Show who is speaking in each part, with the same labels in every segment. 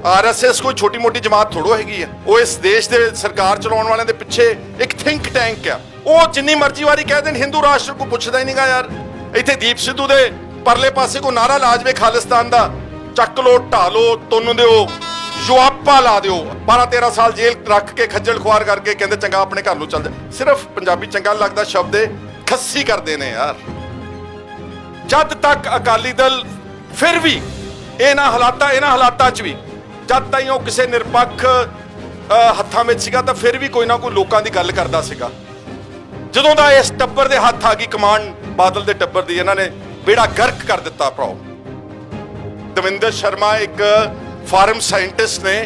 Speaker 1: RSS कोई छोटी मोटी जमात थोड़ो हैगी है। वो इस देश के सरकार चलाने वाले के पिछे एक थिंक टैंक है। वो जिन्नी मर्जी वारी कह दें हिंदू राष्ट्र को पुछदा ही नहीं यार। इत्थे दीप सिद्धू दे परले पासे को नारा ला जाए खालिस्तान का, चक लो ढा लो तुन दो जुआपा ला दो, 12-13 साल जेल रख के खज्जल खुआर करके कहते चंगा अपने घर नूं चल जा। सिर्फ पंजाबी चंगा लगता शब्द खस्सी करते हैं यार। जद तक अकाली दल फिर भी इन्हां हालातां च भी जद ताईं वो किसी निरपक्ष हत्थां विच सीगा तां फिर भी कोई ना कोई लोकां दी गल करदा सीगा। जदों दा इस टब्बर दे हत्थ आ गई कमांड बादल दे टब्बर दी, इन्हां ने बेड़ा गर्क कर दिता। भराओ दविंदर शर्मा एक फार्म साइंटिस्ट ने,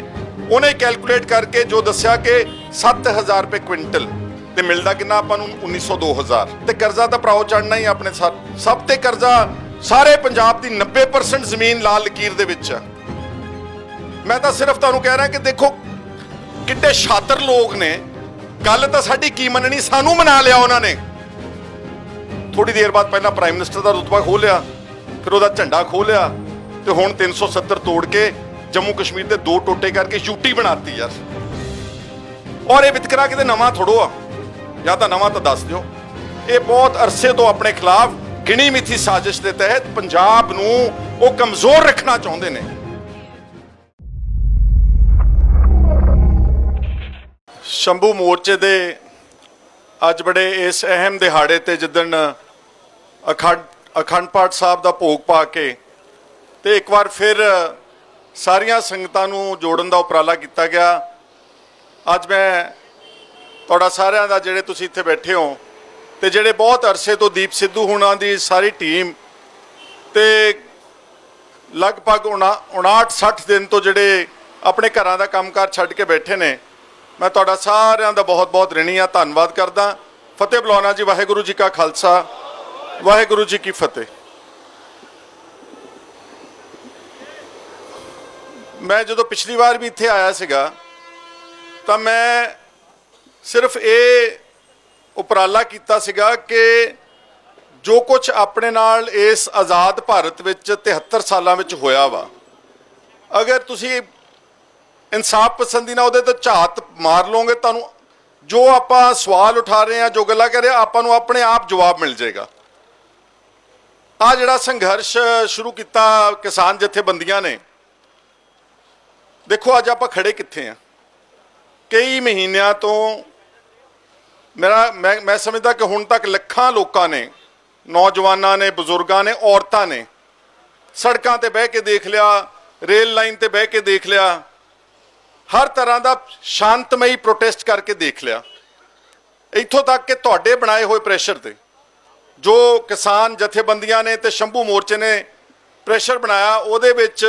Speaker 1: उन्हें कैलकुलेट करके जो दस्या कि 7000 रुपए क्विंटल ते मिलदा किन्ना आपां नूं 1900-2000 ते कर्जा तां भराओ चढ़ना ही अपने सब ते कर्जा सारे पंजाब दी 90% जमीन लाल लकीर दे विच है। मैं तो सिर्फ तुहानूं कह रहा कि देखो किड्डे शातिर लोग ने, गल तो साडी की मननी, सानू मना लिया उन्होंने। थोड़ी देर बाद पहला प्राइम मिनिस्टर का रुतबा खो लिया, फिर वह झंडा खो लिया, तो हुण 370 तोड़ के जम्मू कश्मीर के 2 टोटे करके यूटी बनाती यार। और ये वितकरा किते नवां थोड़ो आ, या तो नवां तो दस दिओ। ये बहुत अरसे तो अपने खिलाफ गिणी मिथी साजिश के तहत पंजाब नूं वो कमजोर रखना चाहते हैं। शंभू मोर्चे दे अज बड़े इस अहम दिहाड़े ते जिदन अखंड पाठ साहब का भोग पा के ते एक बार फिर सारिया संगतां नूं जोड़न का उपराला किया गया। अज मैं तुहाडा सारिਆਂ ਦਾ ਜਿਹੜੇ ਤੁਸੀਂ ਇੱਥੇ बैठे हो ਤੇ ਜਿਹੜੇ बहुत अरसे तो दीप सिद्धू हुणां दी सारी टीम ते लगभग 59-60 दिन तो ਜਿਹੜੇ अपने घरां दा कामकाज छड्ड के बैठे ने, मैं तुहाडा सारिਆਂ ਦਾ बहुत बहुत ऋणी हाँ, धन्नवाद करदा। फतेह बुलाउणा जी। वाहिगुरू जी का खालसा, वाहिगुरू जी की फतेह। मैं जो पिछली बार भी इत्थे आया सीगा तो मैं सिर्फ ये उपराला किया सीगा कि जो कुछ अपने नाल इस आज़ाद भारत विच 73 सालां विच होया वा, अगर तुसी इंसाफ पसंदी ना उहदे ते झात मार लोगे, तुहानूं जो आपां सवाल उठा रहे हैं, जो गल्लां कर रहे हैं, आपां नूं अपने आप जवाब मिल जाएगा। आ जिहड़ा संघर्ष शुरू किया किसान जथेबंदियां ने, देखो अज आपां खड़े कित्थे हैं। कई महीनों तो मैं समझदा कि हुण तक लखां लोकां ने, नौजवानों ने, बुजुर्गों ने, औरतां ने सड़कों ते बह के देख लिया, रेल लाइन ते बह के देख लिया, हर तरह का शांतमई प्रोटेस्ट करके देख लिया। इत्थों तक कि तुहाडे बनाए हुए प्रेशर ते जो किसान जथेबंदियां ने ते शंभू मोर्चे ने प्रेशर बनाया, उहदे विच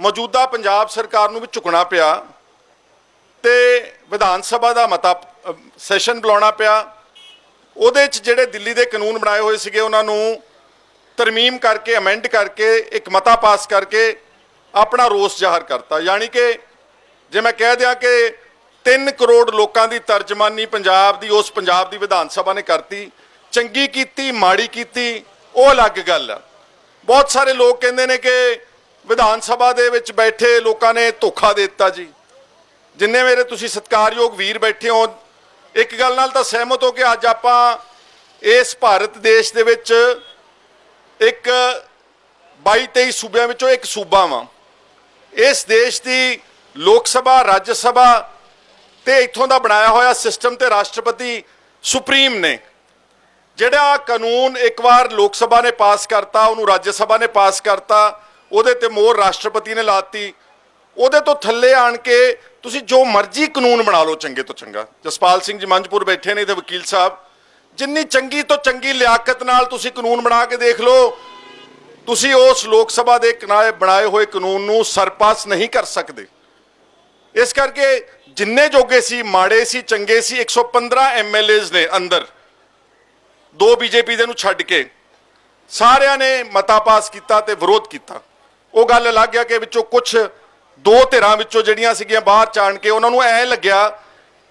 Speaker 1: मौजूदा पंजाब सरकार नूं भी झुकना पिया ते विधान सभा का मता सैशन बुलाउणा पिया। उहदे च जिहड़े दिल्ली के कानून बनाए हुए सीगे उन्हां नूं तरमीम करके अमेंड करके एक मता पास करके अपना रोस जाहिर करता। यानी कि जे मैं कह दिया कि 3 करोड़ लोगों की तर्जमानी पंजाब की उस पंजाब की विधान सभा ने करती। चंगी कीती माड़ी कीती वो अलग गल है। बहुत सारे लोग कहते हैं कि विधान सभा दे विच बैठे लोगों ने धोखा दे दिता जी। जिन्ने मेरे तुसी सत्कारयोग वीर बैठे हो, एक गल नाल तां सहमत हो कि अज आपां इस भारत देश दे विच एक 22-23 सूबियां विचों एक सूबा वां। इस देश की लोक सभा, राज्य सभा ते इत्थों दा बनाया होया सिस्टम ते राष्ट्रपति सुप्रीम ने जिहड़ा कानून एक बार लोक सभा ने पास करता, उन्होंने राज्य सभा ने पास करता, उहदे ते मोहर राष्ट्रपति ने लाती। उहदे तो थल्ले आण के तुसी जो मर्जी कानून बना लो, चंगे तो चंगा। जसपाल सिंह जी मंचपुर बैठे ने ते वकील साहब, जिन्नी चंगी तो चंगी लियाकत नाल तुसी कानून बना के देख लो, तुसी उस लोक सभा दे बनाए हुए कानून नूं सरपास नहीं कर सकते। इस करके जिन्ने जोगे सी, माड़े सी, चंगे सी, 115 MLAs ने अंदर, 2 BJP दे नूं छड्ड के सारिਆਂ ने मता पास किया ते विरोध किया। वो गल लग गया कि विचों कुछ 2 धिरां विचों जिहड़ियां सीगीआं बाहर चाण के उन्होंने ऐ लग्या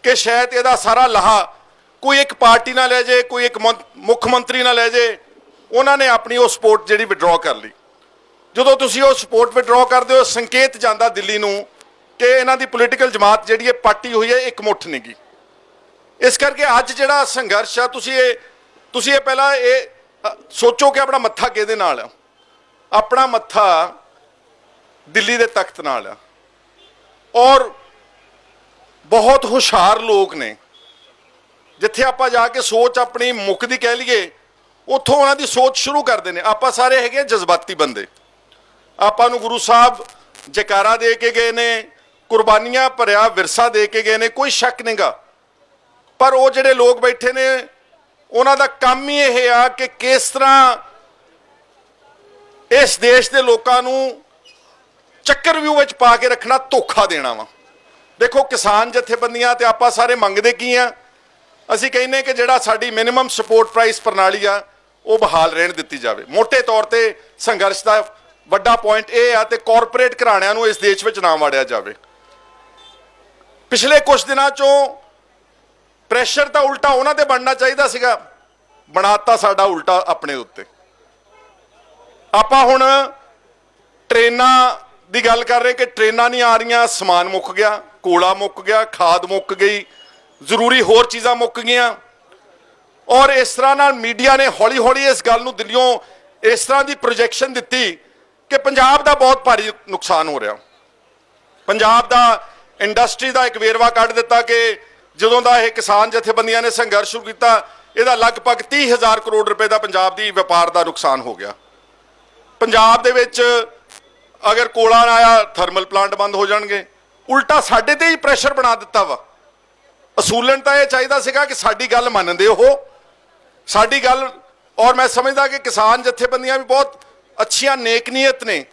Speaker 1: कि शायद इहदा सारा लाहा कोई एक पार्टी ना लै जाए, कोई एक मुख मंत्री ना लै जाए। उन्होंने अपनी वो सपोर्ट जिहड़ी विड्रॉ कर ली। ਜਦੋਂ ਤੁਸੀਂ ਉਹ ਸਪੋਰਟ ਵਿਡਰਾਅ ਕਰਦੇ ਹੋ, ਸੰਕੇਤ ਜਾਂਦਾ ਦਿੱਲੀ ਨੂੰ ਕਿ ਇਹਨਾਂ ਦੀ ਪੋਲੀਟੀਕਲ ਜਮਾਤ ਜਿਹੜੀ ਹੈ ਪਾਰਟੀ ਹੋਈ ਹੈ, ਇੱਕ ਮੁੱਠ ਨਹੀਂ ਗੀ। ਇਸ ਕਰਕੇ ਅੱਜ ਜਿਹੜਾ ਸੰਘਰਸ਼ ਆ, ਤੁਸੀਂ ਇਹ ਪਹਿਲਾਂ ਇਹ ਸੋਚੋ ਕਿ ਆਪਣਾ ਮੱਥਾ ਕਿਹਦੇ ਨਾਲ ਆ। ਆਪਣਾ ਮੱਥਾ ਦਿੱਲੀ ਦੇ ਤਖਤ ਨਾਲ ਆ। ਔਰ ਬਹੁਤ ਹੁਸ਼ਿਆਰ ਲੋਕ ਨੇ, ਜਿੱਥੇ ਆਪਾਂ ਜਾ ਕੇ ਸੋਚ ਆਪਣੀ ਮੁੱਕਦੀ ਕਹਿ ਲਈਏ, ਉੱਥੋਂ ਉਹਨਾਂ ਦੀ ਸੋਚ ਸ਼ੁਰੂ ਕਰਦੇ ਨੇ। ਆਪਾਂ ਸਾਰੇ ਹੈਗੇ ਜਜ਼ਬਾਤੀ ਬੰਦੇ। ਆਪਾਂ ਨੂੰ ਗੁਰੂ ਸਾਹਿਬ ਜੈਕਾਰਾ ਦੇ ਕੇ ਗਏ ਨੇ, ਕੁਰਬਾਨੀਆਂ ਭਰਿਆ ਵਿਰਸਾ ਦੇ ਕੇ ਗਏ ਨੇ, ਕੋਈ ਸ਼ੱਕ ਨਹੀਂਗਾ। ਪਰ ਉਹ ਜਿਹੜੇ ਲੋਕ ਬੈਠੇ ਨੇ, ਉਹਨਾਂ ਦਾ ਕੰਮ ਹੀ ਇਹ ਆ ਕਿ ਕਿਸ ਤਰ੍ਹਾਂ ਇਸ ਦੇਸ਼ ਦੇ ਲੋਕਾਂ ਨੂੰ ਚੱਕਰਵਿਊਹ ਵਿੱਚ ਪਾ ਕੇ ਰੱਖਣਾ, ਧੋਖਾ ਦੇਣਾ ਵਾ। ਦੇਖੋ, ਕਿਸਾਨ ਜਥੇਬੰਦੀਆਂ ਤੇ ਆਪਾਂ ਸਾਰੇ ਮੰਗਦੇ ਕੀ ਆ? ਅਸੀਂ ਕਹਿੰਦੇ ਕਿ ਜਿਹੜਾ ਸਾਡੀ ਮਿਨੀਮਮ ਸਪੋਰਟ ਪ੍ਰਾਈਸ ਪ੍ਰਣਾਲੀ ਆ, ਉਹ ਬਹਾਲ ਰਹਿਣ ਦਿੱਤੀ ਜਾਵੇ। ਮੋٹے ਤੌਰ ਤੇ ਸੰਘਰਸ਼ ਦਾ ਵੱਡਾ ਪੁਆਇੰਟ ਇਹ ਆ ਤੇ ਕਾਰਪੋਰੇਟ ਘਰਾਣਿਆਂ ਨੂੰ ਇਸ ਦੇਸ਼ ਵਿੱਚ ਨਾ ਵਾੜਿਆ ਜਾਵੇ। ਪਿਛਲੇ ਕੁਝ ਦਿਨਾਂ ਚੋਂ ਪ੍ਰੈਸ਼ਰ ਤਾਂ ਉਲਟਾ ਉਹਨਾਂ ਤੇ ਬਣਨਾ ਚਾਹੀਦਾ ਸੀਗਾ, ਬਣਾਤਾ ਸਾਡਾ ਉਲਟਾ ਆਪਣੇ ਉੱਤੇ। ਆਪਾਂ ਹੁਣ ਟ੍ਰੇਨਾਂ ਦੀ ਗੱਲ ਕਰ ਰਹੇ ਕਿ ਟ੍ਰੇਨਾਂ ਨਹੀਂ ਆ ਰਹੀਆਂ, ਸਮਾਨ ਮੁੱਕ ਗਿਆ, ਕੋਲਾ ਮੁੱਕ ਗਿਆ, ਖਾਦ ਮੁੱਕ ਗਈ, ਜ਼ਰੂਰੀ ਹੋਰ ਚੀਜ਼ਾਂ ਮੁੱਕ ਗਈਆਂ। ਔਰ ਇਸ ਤਰ੍ਹਾਂ ਨਾਲ ਮੀਡੀਆ ਨੇ ਹੌਲੀ ਹੌਲੀ ਇਸ ਗੱਲ ਨੂੰ ਦਿੱਲੀੋਂ ਇਸ ਤਰ੍ਹਾਂ ਦੀ ਪ੍ਰੋਜੈਕਸ਼ਨ ਦਿੱਤੀ ਕਿ ਪੰਜਾਬ ਦਾ ਬਹੁਤ ਭਾਰੀ ਨੁਕਸਾਨ ਹੋ ਰਿਹਾ। ਪੰਜਾਬ ਦਾ ਇੰਡਸਟਰੀ ਦਾ ਇੱਕ ਵੇਰਵਾ ਕੱਢ ਦਿੱਤਾ ਕਿ ਜਦੋਂ ਦਾ ਇਹ ਕਿਸਾਨ ਜਥੇਬੰਦੀਆਂ ਨੇ ਸੰਘਰਸ਼ ਸ਼ੁਰੂ ਕੀਤਾ, ਇਹਦਾ ਲਗਭਗ 30,000 ਕਰੋੜ ਰੁਪਏ ਦਾ ਪੰਜਾਬ ਦੀ ਵਪਾਰ ਦਾ ਨੁਕਸਾਨ ਹੋ ਗਿਆ। ਪੰਜਾਬ ਦੇ ਵਿੱਚ ਅਗਰ ਕੋਲਾ ਨਾ ਆਇਆ, ਥਰਮਲ ਪਲਾਂਟ ਬੰਦ ਹੋ ਜਾਣਗੇ। ਉਲਟਾ ਸਾਡੇ ਤੇ ਹੀ ਪ੍ਰੈਸ਼ਰ ਬਣਾ ਦਿੱਤਾ ਵਾ। ਅਸੂਲਨ ਤਾਂ ਇਹ ਚਾਹੀਦਾ ਸੀਗਾ ਕਿ ਸਾਡੀ ਗੱਲ ਮੰਨਦੇ ਉਹ, ਸਾਡੀ ਗੱਲ। ਔਰ ਮੈਂ ਸਮਝਦਾ ਕਿ ਕਿਸਾਨ ਜਥੇਬੰਦੀਆਂ ਵੀ ਬਹੁਤ ਅੱਛੀਆਂ ਨੇਕ ਨੀਅਤ ਨੇ,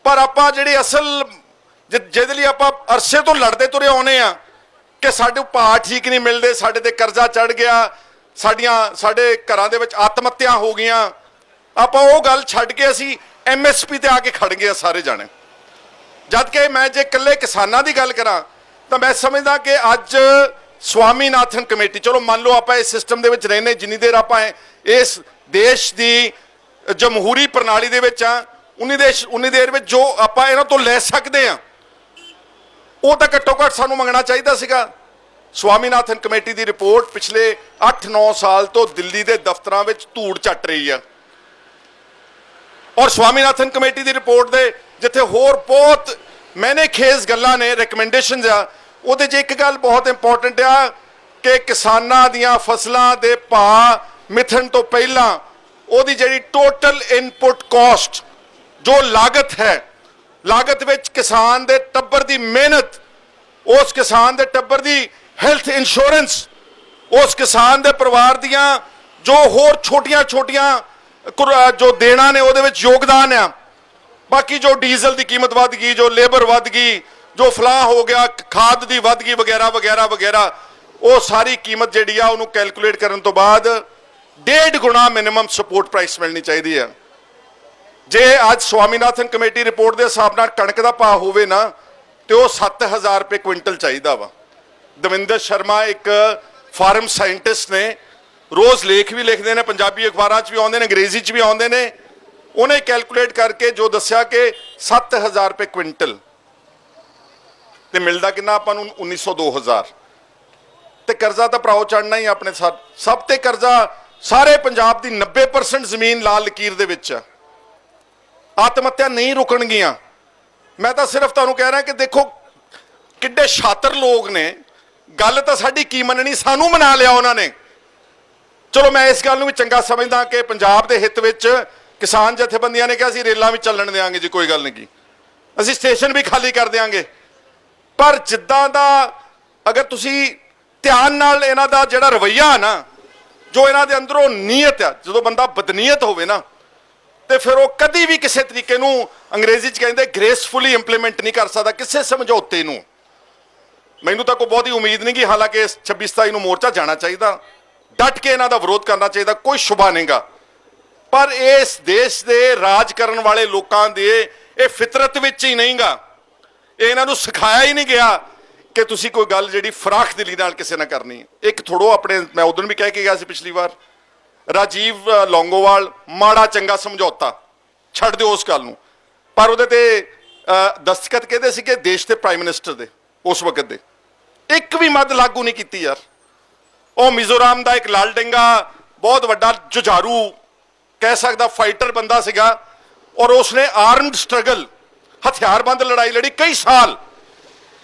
Speaker 1: ਪਰ ਆਪਾਂ ਜਿਹੜੀ ਅਸਲ ਜਿਹਦੇ ਲਈ ਆਪਾਂ ਅਰਸੇ ਤੋਂ ਲੜਦੇ ਤੁਰੇ ਆਉਨੇ ਆ ਕਿ ਸਾਡੇ ਭਾਅ ਠੀਕ ਨਹੀਂ ਮਿਲਦੇ, ਸਾਡੇ ਤੇ ਕਰਜ਼ਾ ਚੜ ਗਿਆ, ਸਾਡੇ ਘਰਾਂ ਦੇ ਵਿੱਚ ਆਤਮ ਹੱਤਿਆ ਹੋ ਗਈਆਂ, ਆਪਾਂ ਉਹ ਗੱਲ ਛੱਡ ਕੇ ਅਸੀਂ MSP ਤੇ ਆ ਕੇ ਖੜ ਗਏ ਸਾਰੇ ਜਾਣੇ। ਜਦ ਕਿ ਮੈਂ ਜੇ ਇਕੱਲੇ ਕਿਸਾਨਾਂ ਦੀ ਗੱਲ ਕਰਾਂ ਤਾਂ ਮੈਂ ਸਮਝਦਾ ਕਿ ਅੱਜ ਸਵਾਮੀਨਾਥਨ ਕਮੇਟੀ, ਚਲੋ ਮੰਨ ਲਓ ਆਪਾਂ ਇਸ ਸਿਸਟਮ ਦੇ ਵਿੱਚ ਰਹਿੰਦੇ, ਜਿੰਨੀ ਦੇਰ ਆਪਾਂ ਇਸ ਦੇਸ਼ ਦੀ ਜਮਹੂਰੀ ਪ੍ਰਣਾਲੀ ਦੇ ਵਿੱਚ ਆ, ਉਨੀ ਦੇਰ ਵਿੱਚ ਜੋ ਆਪਾਂ ਇਹਨਾਂ ਤੋਂ ਲੈ ਸਕਦੇ ਆ, ਉਹ ਤਾਂ ਘੱਟੋ ਘੱਟ ਸਾਨੂੰ ਮੰਗਣਾ ਚਾਹੀਦਾ ਸੀਗਾ। ਸਵਾਮੀਨਾਥਨ ਕਮੇਟੀ ਦੀ ਰਿਪੋਰਟ ਪਿਛਲੇ 8-9 ਸਾਲ ਤੋਂ ਦਿੱਲੀ ਦੇ ਦਫ਼ਤਰਾਂ ਵਿੱਚ ਧੂੜ ਚੱਟ ਰਹੀ ਆ। ਔਰ ਸਵਾਮੀਨਾਥਨ ਕਮੇਟੀ ਦੀ ਰਿਪੋਰਟ ਦੇ ਜਿੱਥੇ ਹੋਰ ਬਹੁਤ ਮੈਨੇ ਖੇਜ਼ ਗੱਲਾਂ ਨੇ, ਰეკਮੈਂਡੇਸ਼ਨਸ ਆ, ਉਹਦੇ 'ਚ ਇੱਕ ਗੱਲ ਬਹੁਤ ਇੰਪੋਰਟੈਂਟ ਆ ਕਿ ਕਿਸਾਨਾਂ ਦੀਆਂ ਫਸਲਾਂ ਦੇ ਭਾਅ ਮਿਥਣ ਤੋਂ ਪਹਿਲਾਂ ਉਹਦੀ ਜਿਹੜੀ ਟੋਟਲ ਇਨਪੁਟ ਕਾਸਟ, ਜੋ ਲਾਗਤ ਹੈ, ਲਾਗਤ ਵਿੱਚ ਕਿਸਾਨ ਦੇ ਟੱਬਰ ਦੀ ਮਿਹਨਤ, ਉਸ ਕਿਸਾਨ ਦੇ ਟੱਬਰ ਦੀ ਹੈਲਥ ਇੰਸ਼ੋਰੈਂਸ, ਉਸ ਕਿਸਾਨ ਦੇ ਪਰਿਵਾਰ ਦੀਆਂ ਜੋ ਹੋਰ ਛੋਟੀਆਂ ਜੋ ਦੇਣਾ ਨੇ, ਉਹਦੇ ਵਿੱਚ ਯੋਗਦਾਨ ਆ। ਬਾਕੀ ਜੋ ਡੀਜ਼ਲ ਦੀ ਕੀਮਤ ਵੱਧ ਗਈ, ਜੋ ਲੇਬਰ ਵੱਧ ਗਈ, ਜੋ ਫਲਾਹ ਹੋ ਗਿਆ, ਖਾਦ ਦੀ ਵੱਧ ਗਈ ਵਗੈਰਾ ਵਗੈਰਾ ਵਗੈਰਾ, ਉਹ ਸਾਰੀ ਕੀਮਤ ਜਿਹੜੀ ਆ ਉਹਨੂੰ ਕੈਲਕੂਲੇਟ ਕਰਨ ਤੋਂ ਬਾਅਦ 1.5 ਗੁਣਾ ਮਿਨੀਮਮ ਸਪੋਰਟ ਪ੍ਰਾਈਸ ਮਿਲਣੀ ਚਾਹੀਦੀ ਆ। ਜੇ ਅੱਜ ਸਵਾਮੀਨਾਥਨ ਕਮੇਟੀ ਰਿਪੋਰਟ ਦੇ ਹਿਸਾਬ ਨਾਲ ਕਣਕ ਦਾ ਭਾਅ ਹੋਵੇ ਨਾ, ਤੇ ਉਹ 7,000 ਰੁਪਏ ਕੁਇੰਟਲ ਚਾਹੀਦਾ ਵਾ। ਦਵਿੰਦਰ ਸ਼ਰਮਾ ਇੱਕ ਫਾਰਮ ਸਾਇੰਟਿਸਟ ਨੇ, ਰੋਜ਼ ਲੇਖ ਵੀ ਲਿਖਦੇ ਨੇ, ਪੰਜਾਬੀ ਅਖਬਾਰਾਂ 'ਚ ਵੀ ਆਉਂਦੇ ਨੇ, ਅੰਗਰੇਜ਼ੀ 'ਚ ਵੀ ਆਉਂਦੇ ਨੇ। ਉਹਨੇ ਕੈਲਕੂਲੇਟ ਕਰਕੇ ਜੋ ਦੱਸਿਆ ਕਿ 7,000 ਰੁਪਏ ਕੁਇੰਟਲ ਤੇ ਮਿਲਦਾ ਕਿੰਨਾ ਆਪਾਂ ਨੂੰ? 1900-2000। ਤੇ ਕਰਜ਼ਾ ਤਾਂ ਭਰਾਓ ਚੜਨਾ ਹੀ ਆਪਣੇ ਸਭ ਤੇ ਕਰਜ਼ਾ। ਸਾਰੇ ਪੰਜਾਬ ਦੀ 90% ਜ਼ਮੀਨ ਲਾਲ ਲਕੀਰ ਦੇ ਵਿੱਚ ਆ। ਆਤਮ ਹੱਤਿਆ ਨਹੀਂ ਰੁਕਣਗੀਆਂ। ਮੈਂ ਤਾਂ ਸਿਰਫ ਤੁਹਾਨੂੰ ਕਹਿ ਰਿਹਾ ਕਿ ਦੇਖੋ ਕਿੱਡੇ ਸ਼ਾਤਰ ਲੋਕ ਨੇ। ਗੱਲ ਤਾਂ ਸਾਡੀ ਕੀ ਮੰਨਣੀ, ਸਾਨੂੰ ਮਨਾ ਲਿਆ ਉਹਨਾਂ ਨੇ। ਚਲੋ ਮੈਂ ਇਸ ਗੱਲ ਨੂੰ ਵੀ ਚੰਗਾ ਸਮਝਦਾ ਕਿ ਪੰਜਾਬ ਦੇ ਹਿੱਤ ਵਿੱਚ ਕਿਸਾਨ ਜਥੇਬੰਦੀਆਂ ਨੇ ਕਿਹਾ ਅਸੀਂ ਰੇਲਾਂ ਵੀ ਚੱਲਣ ਦੇਵਾਂਗੇ ਜੀ, ਕੋਈ ਗੱਲ ਨਹੀਂ, ਅਸੀਂ ਸਟੇਸ਼ਨ ਵੀ ਖਾਲੀ ਕਰ ਦੇਵਾਂਗੇ। ਪਰ ਜਿੱਦਾਂ ਦਾ ਅਗਰ ਤੁਸੀਂ ਧਿਆਨ ਨਾਲ ਇਹਨਾਂ ਦਾ ਜਿਹੜਾ ਰਵੱਈਆ ਨਾ, ਜੋ ਇਹਨਾਂ ਦੇ ਅੰਦਰੋਂ ਨੀਅਤ ਆ, ਜਦੋਂ ਬੰਦਾ ਬਦਨੀਅਤ ਹੋਵੇ ਨਾ, ਤੇ ਫਿਰ ਉਹ ਕਦੀ ਵੀ ਕਿਸੇ ਤਰੀਕੇ ਨੂੰ, ਅੰਗਰੇਜ਼ੀ 'ਚ ਕਹਿੰਦੇ ਗ੍ਰੇਸਫੁਲੀ ਇੰਪਲੀਮੈਂਟ ਨਹੀਂ ਕਰ ਸਕਦਾ ਕਿਸੇ ਸਮਝੌਤੇ ਨੂੰ। ਮੈਨੂੰ ਤਾਂ ਕੋਈ ਬਹੁਤੀ ਉਮੀਦ ਨਹੀਂ ਕਿ ਹਾਲਾਂਕਿ 26-27 ਨੂੰ ਮੋਰਚਾ ਜਾਣਾ ਚਾਹੀਦਾ, ਡਟ ਕੇ ਇਹਨਾਂ ਦਾ ਵਿਰੋਧ ਕਰਨਾ ਚਾਹੀਦਾ, ਕੋਈ ਸ਼ੁਬਾ ਨਹੀਂਗਾ। ਪਰ ਇਸ ਦੇਸ਼ ਦੇ ਰਾਜ ਕਰਨ ਵਾਲੇ ਲੋਕਾਂ ਦੇ ਇਹ ਫਿਤਰਤ ਵਿੱਚ ਹੀ ਨਹੀਂਗਾ। ਇਹ ਇਹਨਾਂ ਨੂੰ ਸਿਖਾਇਆ ਹੀ ਨਹੀਂ ਗਿਆ ਕਿ ਤੁਸੀਂ ਕੋਈ ਗੱਲ ਜਿਹੜੀ ਫਰਾਖ ਦਿਲੀ ਨਾਲ ਕਿਸੇ ਨਾਲ ਕਰਨੀ। ਇੱਕ ਥੋੜੋ ਆਪਣੇ, ਮੈਂ ਉਦੋਂ ਵੀ ਕਹਿ ਕੇ ਗਿਆ ਸੀ ਪਿਛਲੀ ਵਾਰ, ਰਾਜੀਵ ਲੌਂਗੋਵਾਲ ਮਾੜਾ ਚੰਗਾ ਸਮਝੌਤਾ ਛੱਡ ਦਿਓ ਉਸ ਗੱਲ ਨੂੰ। ਪਰ ਉਹਦੇ ਤੇ ਦਸਤਖਤ ਕਿਹਦੇ ਸੀਗੇ? ਦੇਸ਼ ਦੇ ਪ੍ਰਾਈਮ ਮਿਨਿਸਟਰ ਦੇ ਉਸ ਵਕਤ ਦੇ। ਇੱਕ ਵੀ ਮੱਦ ਲਾਗੂ ਨਹੀਂ ਕੀਤੀ ਯਾਰ। ਉਹ ਮਿਜ਼ੋਰਾਮ ਦਾ ਇੱਕ ਲਾਲ ਡੰਗਾ ਬਹੁਤ ਵੱਡਾ ਜੁਝਾਰੂ ਕਹਿ ਸਕਦਾ ਫਾਈਟਰ ਬੰਦਾ ਸੀਗਾ, ਔਰ ਉਸਨੇ ਆਰਮਡ ਸਟਰਗਲ ਹਥਿਆਰਬੰਦ ਲੜਾਈ ਲੜੀ ਕਈ ਸਾਲ।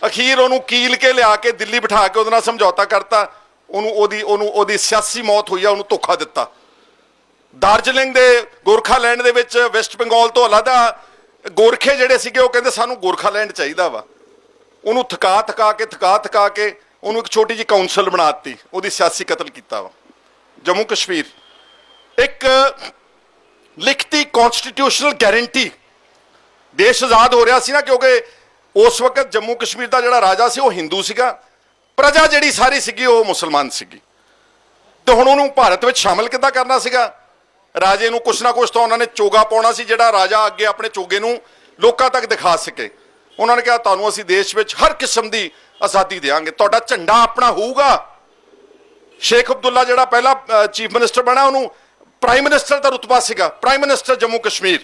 Speaker 1: ਅਖੀਰ ਉਹਨੂੰ ਕੀਲ ਕੇ ਲਿਆ ਕੇ ਦਿੱਲੀ ਬਿਠਾ ਕੇ ਉਹਦੇ ਨਾਲ ਸਮਝੌਤਾ ਕਰਤਾ। ਉਹਦੀ ਸਿਆਸੀ ਮੌਤ ਹੋਈ ਆ, ਉਹਨੂੰ ਧੋਖਾ ਦਿੱਤਾ। ਦਾਰਜਲਿੰਗ ਦੇ ਗੋਰਖਾਲੈਂਡ ਦੇ ਵਿੱਚ ਵੈਸਟ ਬੰਗਾਲ ਤੋਂ ਅਲੱਗਾ ਗੋਰਖੇ ਜਿਹੜੇ ਸੀਗੇ ਉਹ ਕਹਿੰਦੇ ਸਾਨੂੰ ਗੋਰਖਾਲੈਂਡ ਚਾਹੀਦਾ ਵਾ। ਉਹਨੂੰ ਥਕਾ ਕੇ ਉਹਨੂੰ ਇੱਕ ਛੋਟੀ ਜਿਹੀ ਕਾਉਂਸਲ ਬਣਾ ਦਿੱਤੀ, ਉਹਦੀ ਸਿਆਸੀ ਕਤਲ ਕੀਤਾ ਵਾ। ਜੰਮੂ ਕਸ਼ਮੀਰ ਇੱਕ ਲਿਖਤੀ ਕਨਸਟੀਟਿਊਸ਼ਨਲ ਗਾਰੰਟੀ, ਦੇਸ਼ ਆਜ਼ਾਦ ਹੋ ਰਿਹਾ ਸੀ ਨਾ, ਕਿਉਂਕਿ ਉਸ ਵਕਤ ਜੰਮੂ ਕਸ਼ਮੀਰ ਦਾ ਜਿਹੜਾ ਰਾਜਾ ਸੀ ਉਹ ਹਿੰਦੂ ਸੀਗਾ, ਪ੍ਰਜਾ ਜਿਹੜੀ ਸਾਰੀ ਸੀਗੀ ਉਹ ਮੁਸਲਮਾਨ ਸੀਗੀ। ਤੇ ਹੁਣ ਉਹਨੂੰ ਭਾਰਤ ਵਿੱਚ ਸ਼ਾਮਲ ਕਿੱਦਾਂ ਕਰਨਾ ਸੀਗਾ? ਰਾਜੇ ਨੂੰ ਕੁਛ ਨਾ ਕੁਛ ਤਾਂ ਉਹਨਾਂ ਨੇ ਚੋਗਾ ਪਾਉਣਾ ਸੀ, ਜਿਹੜਾ ਰਾਜਾ ਅੱਗੇ ਆਪਣੇ ਚੋਗੇ ਨੂੰ ਲੋਕਾਂ ਤੱਕ ਦਿਖਾ ਸਕੇ। ਉਹਨਾਂ ਨੇ ਕਿਹਾ ਤੁਹਾਨੂੰ ਅਸੀਂ ਦੇਸ਼ ਵਿੱਚ ਹਰ ਕਿਸਮ ਦੀ ਆਜ਼ਾਦੀ ਦੇਵਾਂਗੇ, ਤੁਹਾਡਾ ਝੰਡਾ ਆਪਣਾ ਹੋਊਗਾ। ਸ਼ੇਖ ਅਬਦੁੱਲਾ ਜਿਹੜਾ ਪਹਿਲਾ ਚੀਫ ਮਿਨਿਸਟਰ ਬਣਾ, ਉਹਨੂੰ ਪ੍ਰਾਈਮ ਮਿਨਿਸਟਰ ਦਾ ਰੁਤਬਾ ਸੀਗਾ, ਪ੍ਰਾਈਮ ਮਿਨਿਸਟਰ ਜੰਮੂ ਕਸ਼ਮੀਰ।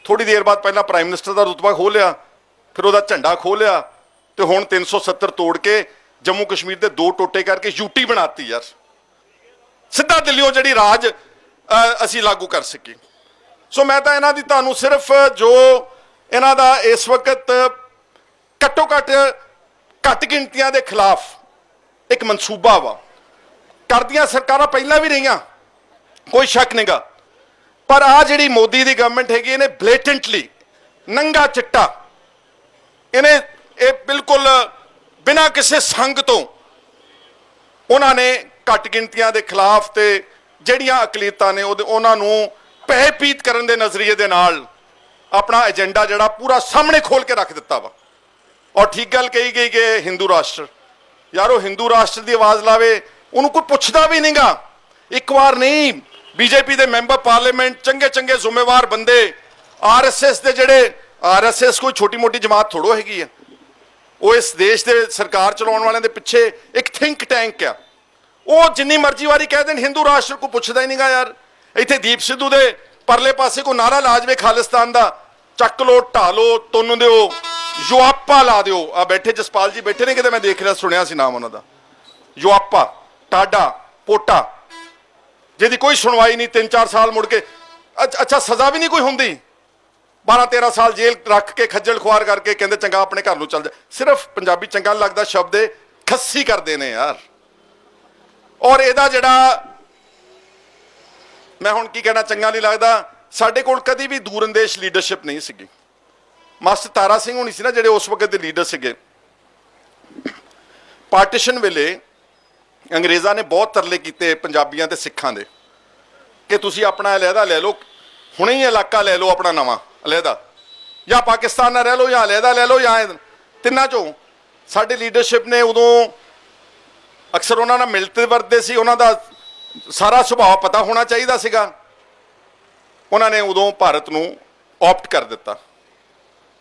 Speaker 1: ਥੋੜੀ ਦੇਰ ਬਾਅਦ ਪਹਿਲਾਂ ਪ੍ਰਾਈਮ ਮਿਨਿਸਟਰ ਦਾ ਰੁਤਬਾ ਖੋਹ ਲਿਆ, ਫਿਰ ਉਹਦਾ ਝੰਡਾ ਖੋਹ ਲਿਆ, ਤੇ ਹੁਣ 370 ਤੋੜ ਕੇ ਜੰਮੂ ਕਸ਼ਮੀਰ ਦੇ 2 ਟੋਟੇ ਕਰਕੇ ਯੂਟੀ ਬਣਾਤੀ ਯਾਰ। ਸਿੱਧਾ ਦਿੱਲੀੋਂ ਜਿਹੜੀ ਰਾਜ ਅਸੀਂ ਲਾਗੂ ਕਰ ਸਕੀ। ਸੋ ਮੈਂ ਤਾਂ ਇਹਨਾਂ ਦੀ ਤੁਹਾਨੂੰ ਸਿਰਫ ਜੋ ਇਹਨਾਂ ਦਾ ਇਸ ਵਕਤ ਘੱਟੋ ਘੱਟ ਗਿਣਤੀਆਂ ਦੇ ਖਿਲਾਫ ਇੱਕ ਮਨਸੂਬਾ ਵਾ। ਕਰਦੀਆਂ ਸਰਕਾਰਾਂ ਪਹਿਲਾਂ ਵੀ ਰਹੀਆਂ, ਕੋਈ ਸ਼ੱਕ ਨਹੀਂਗਾ, ਪਰ ਆ ਜਿਹੜੀ ਮੋਦੀ ਦੀ ਗਵਰਨਮੈਂਟ ਹੈਗੀ ਇਹਨੇ ਬਲੇਟੈਂਟਲੀ ਨੰਗਾ ਚਿੱਟਾ ਇਹ ਬਿਲਕੁਲ ਬਿਨਾਂ ਕਿਸੇ ਸੰਗ ਤੋਂ ਉਹਨਾਂ ਨੇ ਘੱਟ ਗਿਣਤੀਆਂ ਦੇ ਖਿਲਾਫ ਤੇ ਜਿਹੜੀਆਂ ਅਕਲੀਤਾਂ ਨੇ ਉਹਨਾਂ ਨੂੰ ਭੈਭੀਤ ਕਰਨ ਦੇ ਨਜ਼ਰੀਏ ਦੇ ਨਾਲ ਆਪਣਾ ਏਜੰਡਾ ਜਿਹੜਾ ਪੂਰਾ ਸਾਹਮਣੇ ਖੋਲ ਕੇ ਰੱਖ ਦਿੱਤਾ ਵਾ। ਔਰ ਠੀਕ ਗੱਲ ਕਹੀ ਗਈ ਕਿ ਹਿੰਦੂ ਰਾਸ਼ਟਰ, ਯਾਰ ਉਹ ਹਿੰਦੂ ਰਾਸ਼ਟਰ ਦੀ ਆਵਾਜ਼ ਲਾਵੇ ਉਹਨੂੰ ਕੋਈ ਪੁੱਛਦਾ ਵੀ ਨਹੀਂਗਾ। ਇੱਕ ਵਾਰ ਨਹੀਂ, ਬੀਜੇਪੀ ਦੇ ਮੈਂਬਰ ਪਾਰਲੀਮੈਂਟ ਚੰਗੇ ਜ਼ਿੰਮੇਵਾਰ ਬੰਦੇ, ਆਰਐਸਐਸ ਦੇ ਜਿਹੜੇ, ਆਰਐਸਐਸ ਕੋਈ ਛੋਟੀ ਮੋਟੀ ਜਮਾਤ ਥੋੜੋ ਹੈਗੀ ਆ, ਉਹ ਇਸ ਦੇਸ਼ ਦੇ ਸਰਕਾਰ ਚਲਾਉਣ ਵਾਲਿਆਂ ਦੇ ਪਿੱਛੇ ਇੱਕ ਥਿੰਕ ਟੈਂਕ ਆ। ਉਹ ਜਿੰਨੀ ਮਰਜ਼ੀ ਵਾਰੀ ਕਹਿ ਦੇਣ ਹਿੰਦੂ ਰਾਸ਼ਟਰ ਕੋਈ ਪੁੱਛਦਾ ਹੀ ਨਹੀਂਗਾ ਯਾਰ। ਇੱਥੇ ਦੀਪ ਸਿੱਧੂ ਦੇ ਪਰਲੇ ਪਾਸੇ ਕੋਈ ਨਾਰਾ ਲਾ ਜਾਵੇ ਖਾਲਿਸਤਾਨ ਦਾ, ਚੱਕ ਲੋ, ਢਾ ਲੋ, ਤੁੰਨ ਦਿਓ, ਯੁਆਪਾ ਲਾ ਦਿਓ। ਆ ਬੈਠੇ ਜਸਪਾਲ ਜੀ ਬੈਠੇ ਨੇ, ਕਿਤੇ ਮੈਂ ਦੇਖ ਰਿਹਾ ਸੁਣਿਆ ਸੀ ਨਾਮ ਉਹਨਾਂ ਦਾ, ਯੁਆਪਾ, ਟਾਡਾ, ਪੋਟਾ, ਜਿਹਦੀ ਕੋਈ ਸੁਣਵਾਈ ਨਹੀਂ, 3-4 ਸਾਲ ਮੁੜ ਕੇ ਅੱਛਾ ਸਜ਼ਾ ਵੀ ਨਹੀਂ ਕੋਈ ਹੁੰਦੀ, 12-13 ਸਾਲ ਜੇਲ੍ਹ ਰੱਖ ਕੇ ਖੱਜਲ ਖੁਆਰ ਕਰਕੇ ਕਹਿੰਦੇ ਚੰਗਾ ਆਪਣੇ ਘਰ ਨੂੰ ਚੱਲ ਜਾ। ਸਿਰਫ ਪੰਜਾਬੀ ਚੰਗਾ ਲੱਗਦਾ ਸ਼ਬਦ ਇਹ ਖੱਸੀ ਕਰਦੇ ਨੇ ਯਾਰ। ਔਰ ਇਹਦਾ ਜਿਹੜਾ ਮੈਂ ਹੁਣ ਕੀ ਕਹਿਣਾ, ਚੰਗਾ ਨਹੀਂ ਲੱਗਦਾ। ਸਾਡੇ ਕੋਲ ਕਦੀ ਵੀ ਦੂਰਅੰਦੇਸ਼ ਲੀਡਰਸ਼ਿਪ ਨਹੀਂ ਸੀਗੀ। ਮਾਸਟਰ ਤਾਰਾ ਸਿੰਘ ਹੋਣੀ ਸੀ ਨਾ ਜਿਹੜੇ ਉਸ ਵਕਤ ਦੇ ਲੀਡਰ ਸੀਗੇ। ਪਾਰਟੀਸ਼ਨ ਵੇਲੇ ਅੰਗਰੇਜ਼ਾਂ ਨੇ ਬਹੁਤ ਤਰਲੇ ਕੀਤੇ ਪੰਜਾਬੀਆਂ ਤੇ ਸਿੱਖਾਂ ਦੇ ਕਿ ਤੁਸੀਂ ਆਪਣਾ ਅਲੱਗਾ ਲੈ ਲਓ, ਹੁਣੇ ਹੀ ਇਲਾਕਾ ਲੈ ਲਓ ਆਪਣਾ ਨਵਾਂ ਅਲੱਗਾ, ਜਾਂ ਪਾਕਿਸਤਾਨ ਨਾਲ ਰਹਿ ਲਓ, ਜਾਂ ਅਲੱਗਾ ਲੈ ਲਓ, ਜਾਂ ਤਿੰਨਾਂ ਚੋਂ। ਸਾਡੀ ਲੀਡਰਸ਼ਿਪ ਨੇ ਉਦੋਂ ਅਕਸਰ ਉਹਨਾਂ ਨਾਲ ਮਿਲਦੇ ਵਰਤਦੇ ਸੀ, ਉਹਨਾਂ ਦਾ ਸਾਰਾ ਸੁਭਾਅ ਪਤਾ ਹੋਣਾ ਚਾਹੀਦਾ ਸੀਗਾ। ਉਹਨਾਂ ਨੇ ਉਦੋਂ ਭਾਰਤ ਨੂੰ ਆਪਟ ਕਰ ਦਿੱਤਾ।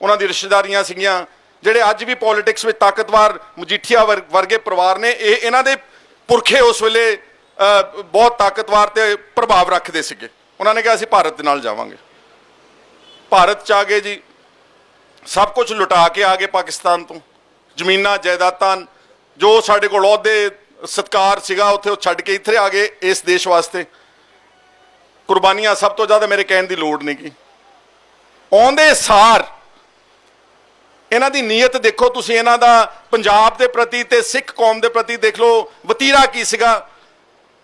Speaker 1: ਉਹਨਾਂ ਦੀ ਰਿਸ਼ਤੇਦਾਰੀਆਂ ਸੀਗੀਆਂ ਜਿਹੜੇ ਅੱਜ ਵੀ ਪੋਲਿਟਿਕਸ ਵਿੱਚ ਤਾਕਤਵਰ ਮਜੀਠੀਆ ਵਰਗੇ ਪਰਿਵਾਰ ਨੇ, ਇਹਨਾਂ ਦੇ ਪੁਰਖੇ ਉਸ ਵੇਲੇ ਬਹੁਤ ਤਾਕਤਵਰ ਤੇ ਪ੍ਰਭਾਵ ਰੱਖਦੇ ਸੀਗੇ। ਉਹਨਾਂ ਨੇ ਕਿਹਾ ਅਸੀਂ ਭਾਰਤ ਦੇ ਨਾਲ ਜਾਵਾਂਗੇ। ਭਾਰਤ 'ਚ ਆ ਗਏ ਜੀ, ਸਭ ਕੁਝ ਲੁਟਾ ਕੇ ਆ ਗਏ ਪਾਕਿਸਤਾਨ ਤੋਂ, ਜ਼ਮੀਨਾਂ ਜਾਇਦਾਦਾਂ ਜੋ ਸਾਡੇ ਕੋਲ ਅਹੁਦੇ ਸਤਕਾਰ ਸੀਗਾ ਉੱਥੇ ਉਹ ਛੱਡ ਕੇ ਇੱਥੇ ਆ ਗਏ ਇਸ ਦੇਸ਼ ਵਾਸਤੇ। ਕੁਰਬਾਨੀਆਂ ਸਭ ਤੋਂ ਜ਼ਿਆਦਾ ਮੇਰੇ ਕਹਿਣ ਦੀ ਲੋੜ ਨਹੀਂ ਗੀ। ਆਉਂਦੇ ਸਾਰ ਇਹਨਾਂ ਦੀ ਨੀਅਤ ਦੇਖੋ ਤੁਸੀਂ, ਇਹਨਾਂ ਦਾ ਪੰਜਾਬ ਦੇ ਪ੍ਰਤੀ ਤੇ ਸਿੱਖ ਕੌਮ ਦੇ ਪ੍ਰਤੀ ਦੇਖ ਲਓ ਵਤੀਰਾ ਕੀ ਸੀਗਾ।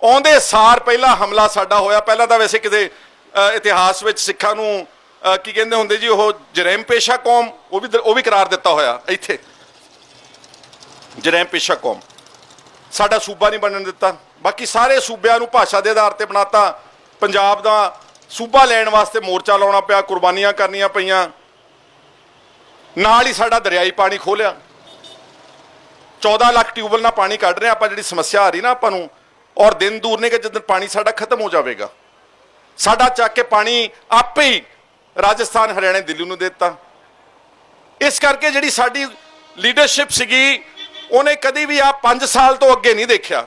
Speaker 1: ਆਉਂਦੇ ਸਾਰ ਪਹਿਲਾ ਹਮਲਾ ਸਾਡਾ ਹੋਇਆ। ਪਹਿਲਾਂ ਤਾਂ ਵੈਸੇ ਕਿਤੇ ਇਤਿਹਾਸ ਵਿੱਚ ਸਿੱਖਾਂ ਨੂੰ ਕੀ ਕਹਿੰਦੇ ਹੁੰਦੇ ਜੀ, ਉਹ ਜਰੈਮ ਪੇਸ਼ਾ ਕੌਮ, ਉਹ ਵੀ ਕਰਾਰ ਦਿੱਤਾ ਹੋਇਆ ਇੱਥੇ, ਜਰੈਮ ਪੇਸ਼ਾ ਕੌਮ। ਸਾਡਾ ਸੂਬਾ ਨਹੀਂ ਬਣਨ ਦਿੱਤਾ, ਬਾਕੀ ਸਾਰੇ ਸੂਬਿਆਂ ਨੂੰ ਭਾਸ਼ਾ ਦੇ ਆਧਾਰ ਤੇ ਬਣਾਤਾ। ਪੰਜਾਬ ਦਾ ਸੂਬਾ ਲੈਣ ਵਾਸਤੇ ਮੋਰਚਾ ਲਾਉਣਾ ਪਿਆ, ਕੁਰਬਾਨੀਆਂ ਕਰਨੀਆਂ ਪਈਆਂ। ਨਾਲ ਹੀ ਸਾਡਾ ਦਰਿਆਈ ਪਾਣੀ ਖੋਲਿਆ। 14 ਲੱਖ ਟਿਊਬਵੈੱਲ ਨਾਲ ਪਾਣੀ ਕੱਢ ਰਹੇ ਆਪਾਂ, ਜਿਹੜੀ ਸਮੱਸਿਆ ਆ ਰਹੀ ਨਾ ਆਪਾਂ ਨੂੰ, ਔਰ ਦਿਨ ਦੂਰ ਨੇ ਕਿ ਜਦੋਂ ਪਾਣੀ ਸਾਡਾ ਖਤਮ ਹੋ ਜਾਵੇਗਾ। ਸਾਡਾ ਚੱਕ ਕੇ ਪਾਣੀ ਆਪੇ ਹੀ ਰਾਜਸਥਾਨ, ਹਰਿਆਣਾ, ਦਿੱਲੀ ਨੂੰ ਦੇ ਦਿੱਤਾ। ਇਸ ਕਰਕੇ ਜਿਹੜੀ ਸਾਡੀ ਲੀਡਰਸ਼ਿਪ ਸੀਗੀ ਉਹਨੇ ਕਦੀ ਵੀ ਆ 5 ਸਾਲ ਤੋਂ ਅੱਗੇ ਨਹੀਂ ਦੇਖਿਆ।